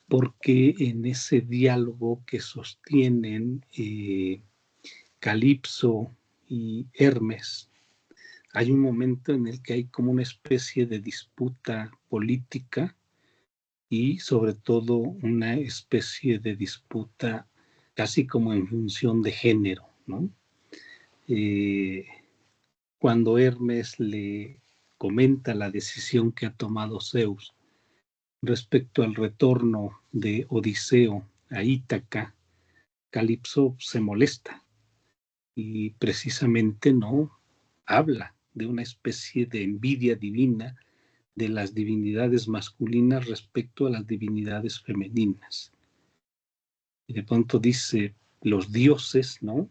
porque en ese diálogo que sostienen Calipso y Hermes, hay un momento en el que hay como una especie de disputa política y sobre todo una especie de disputa casi como en función de género, ¿no? Cuando Hermes le comenta la decisión que ha tomado Zeus respecto al retorno de Odiseo a Ítaca, Calipso se molesta y precisamente no habla de una especie de envidia divina de las divinidades masculinas respecto a las divinidades femeninas. Y de pronto dice, los dioses, ¿no?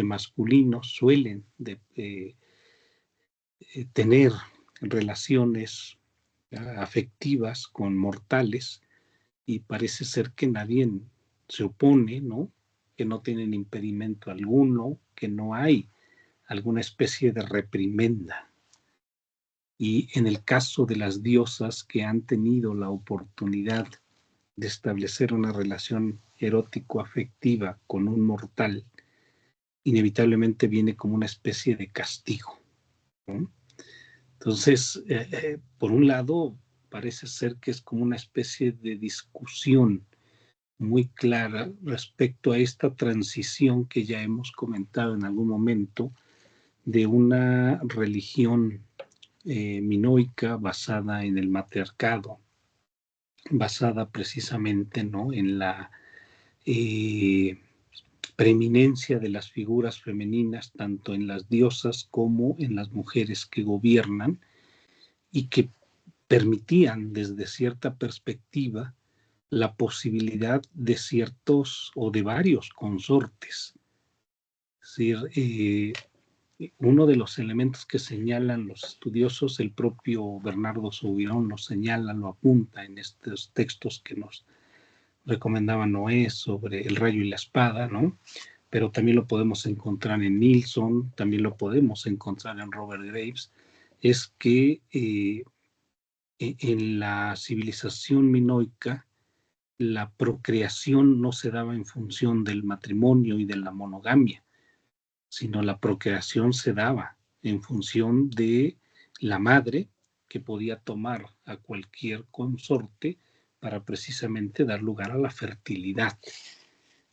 Masculinos suelen tener relaciones afectivas con mortales y parece ser que nadie se opone, ¿no? Que no tienen impedimento alguno, que no hay alguna especie de reprimenda. Y en el caso de las diosas que han tenido la oportunidad de establecer una relación erótico-afectiva con un mortal, inevitablemente viene como una especie de castigo, ¿no? Entonces, por un lado, parece ser que es como una especie de discusión muy clara respecto a esta transición que ya hemos comentado en algún momento de una religión minoica basada en el matriarcado, basada precisamente, ¿no?, en la preeminencia de las figuras femeninas, tanto en las diosas como en las mujeres que gobiernan, y que permitían desde cierta perspectiva la posibilidad de ciertos o de varios consortes. Es decir, uno de los elementos que señalan los estudiosos, el propio Bernardo Soubirón lo señala, lo apunta en estos textos que nos recomendaba Noé sobre el rayo y la espada, ¿no? Pero también lo podemos encontrar en Nilsson, también lo podemos encontrar en Robert Graves, es que en la civilización minoica la procreación no se daba en función del matrimonio y de la monogamia, sino la procreación se daba en función de la madre, que podía tomar a cualquier consorte para precisamente dar lugar a la fertilidad.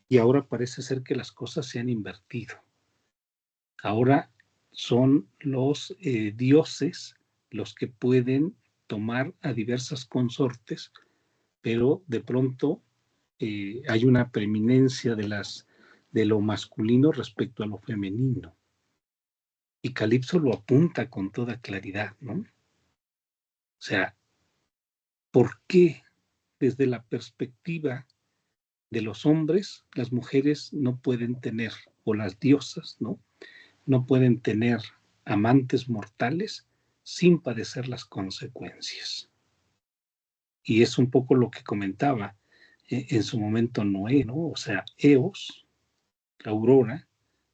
Y ahora parece ser que las cosas se han invertido. Ahora son los dioses los que pueden tomar a diversas consortes, pero de pronto hay una preeminencia de lo masculino respecto a lo femenino. Y Calipso lo apunta con toda claridad, ¿no? O sea, ¿por qué desde la perspectiva de los hombres las mujeres no pueden tener, o las diosas, ¿no?, no pueden tener amantes mortales sin padecer las consecuencias? Y es un poco lo que comentaba en su momento Noé, ¿no? O sea, Eos, Aurora,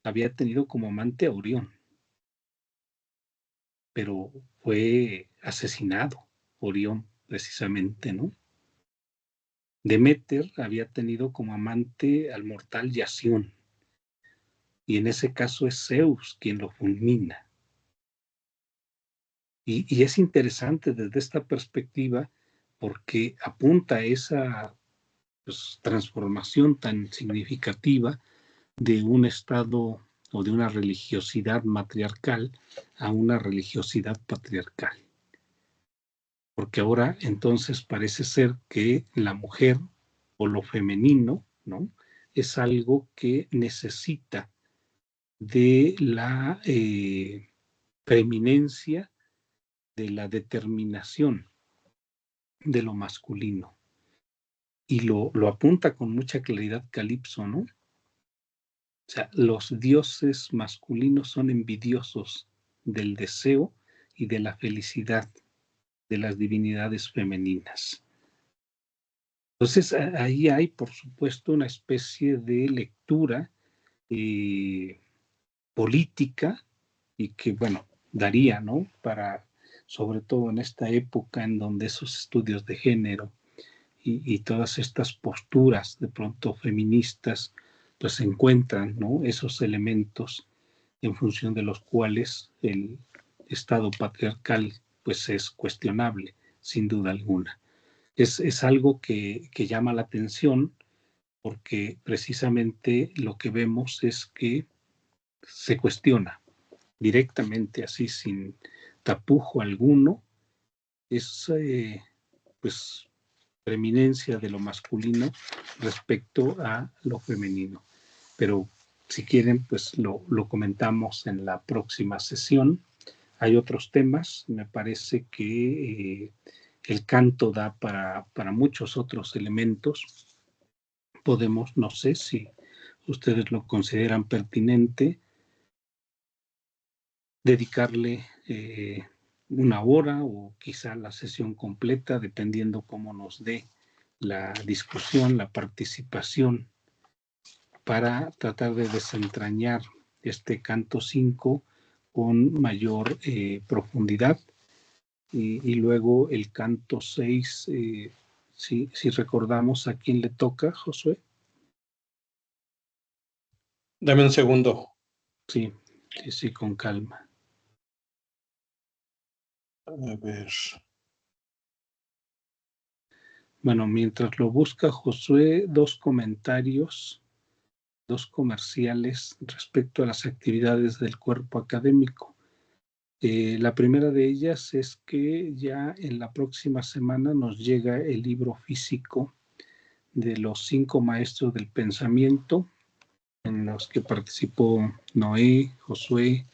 había tenido como amante a Orión, pero fue asesinado Orión precisamente, ¿no? Deméter había tenido como amante al mortal Yación, y en ese caso es Zeus quien lo fulmina. Y es interesante desde esta perspectiva porque apunta a esa transformación tan significativa de un estado o de una religiosidad matriarcal a una religiosidad patriarcal. Porque ahora entonces parece ser que la mujer o lo femenino, ¿no?, es algo que necesita de la preeminencia de la determinación de lo masculino. Y lo apunta con mucha claridad Calipso, ¿no? O sea, los dioses masculinos son envidiosos del deseo y de la felicidad de las divinidades femeninas. Entonces, ahí hay, por supuesto, una especie de lectura política y que, bueno, daría, ¿no?, para, sobre todo en esta época en donde esos estudios de género y todas estas posturas de pronto feministas, pues se encuentran, ¿no?, esos elementos en función de los cuales el estado patriarcal pues es cuestionable, sin duda alguna. Es algo que llama la atención porque precisamente lo que vemos es que se cuestiona directamente, así sin tapujo alguno, es pues preeminencia de lo masculino respecto a lo femenino. Pero si quieren, pues lo comentamos en la próxima sesión. Hay otros temas, me parece que el canto da para muchos otros elementos. Podemos, no sé si ustedes lo consideran pertinente, dedicarle una hora o quizá la sesión completa, dependiendo cómo nos dé la discusión, la participación, para tratar de desentrañar este canto 5 con mayor profundidad. Y luego el canto 6, si recordamos a quién le toca, Josué. Dame un segundo. Sí, con calma. A ver. Bueno, mientras lo busca Josué, dos comentarios, dos comerciales respecto a las actividades del cuerpo académico. La primera de ellas es que ya en la próxima semana nos llega el libro físico de los 5 maestros del pensamiento, en los que participó Noé, Josué,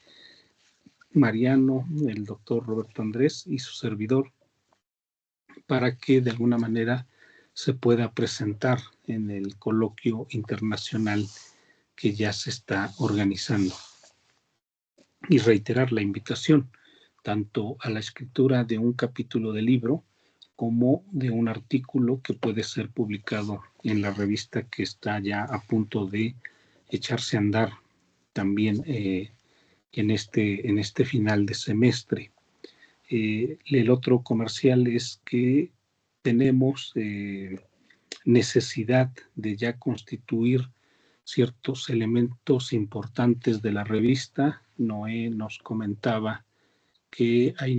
Mariano, el doctor Roberto Andrés y su servidor, para que de alguna manera se pueda presentar en el coloquio internacional que ya se está organizando. Y reiterar la invitación tanto a la escritura de un capítulo de libro como de un artículo que puede ser publicado en la revista que está ya a punto de echarse a andar también en este final de semestre. El otro comercial es que tenemos necesidad de ya constituir ciertos elementos importantes de la revista. Noé nos comentaba que hay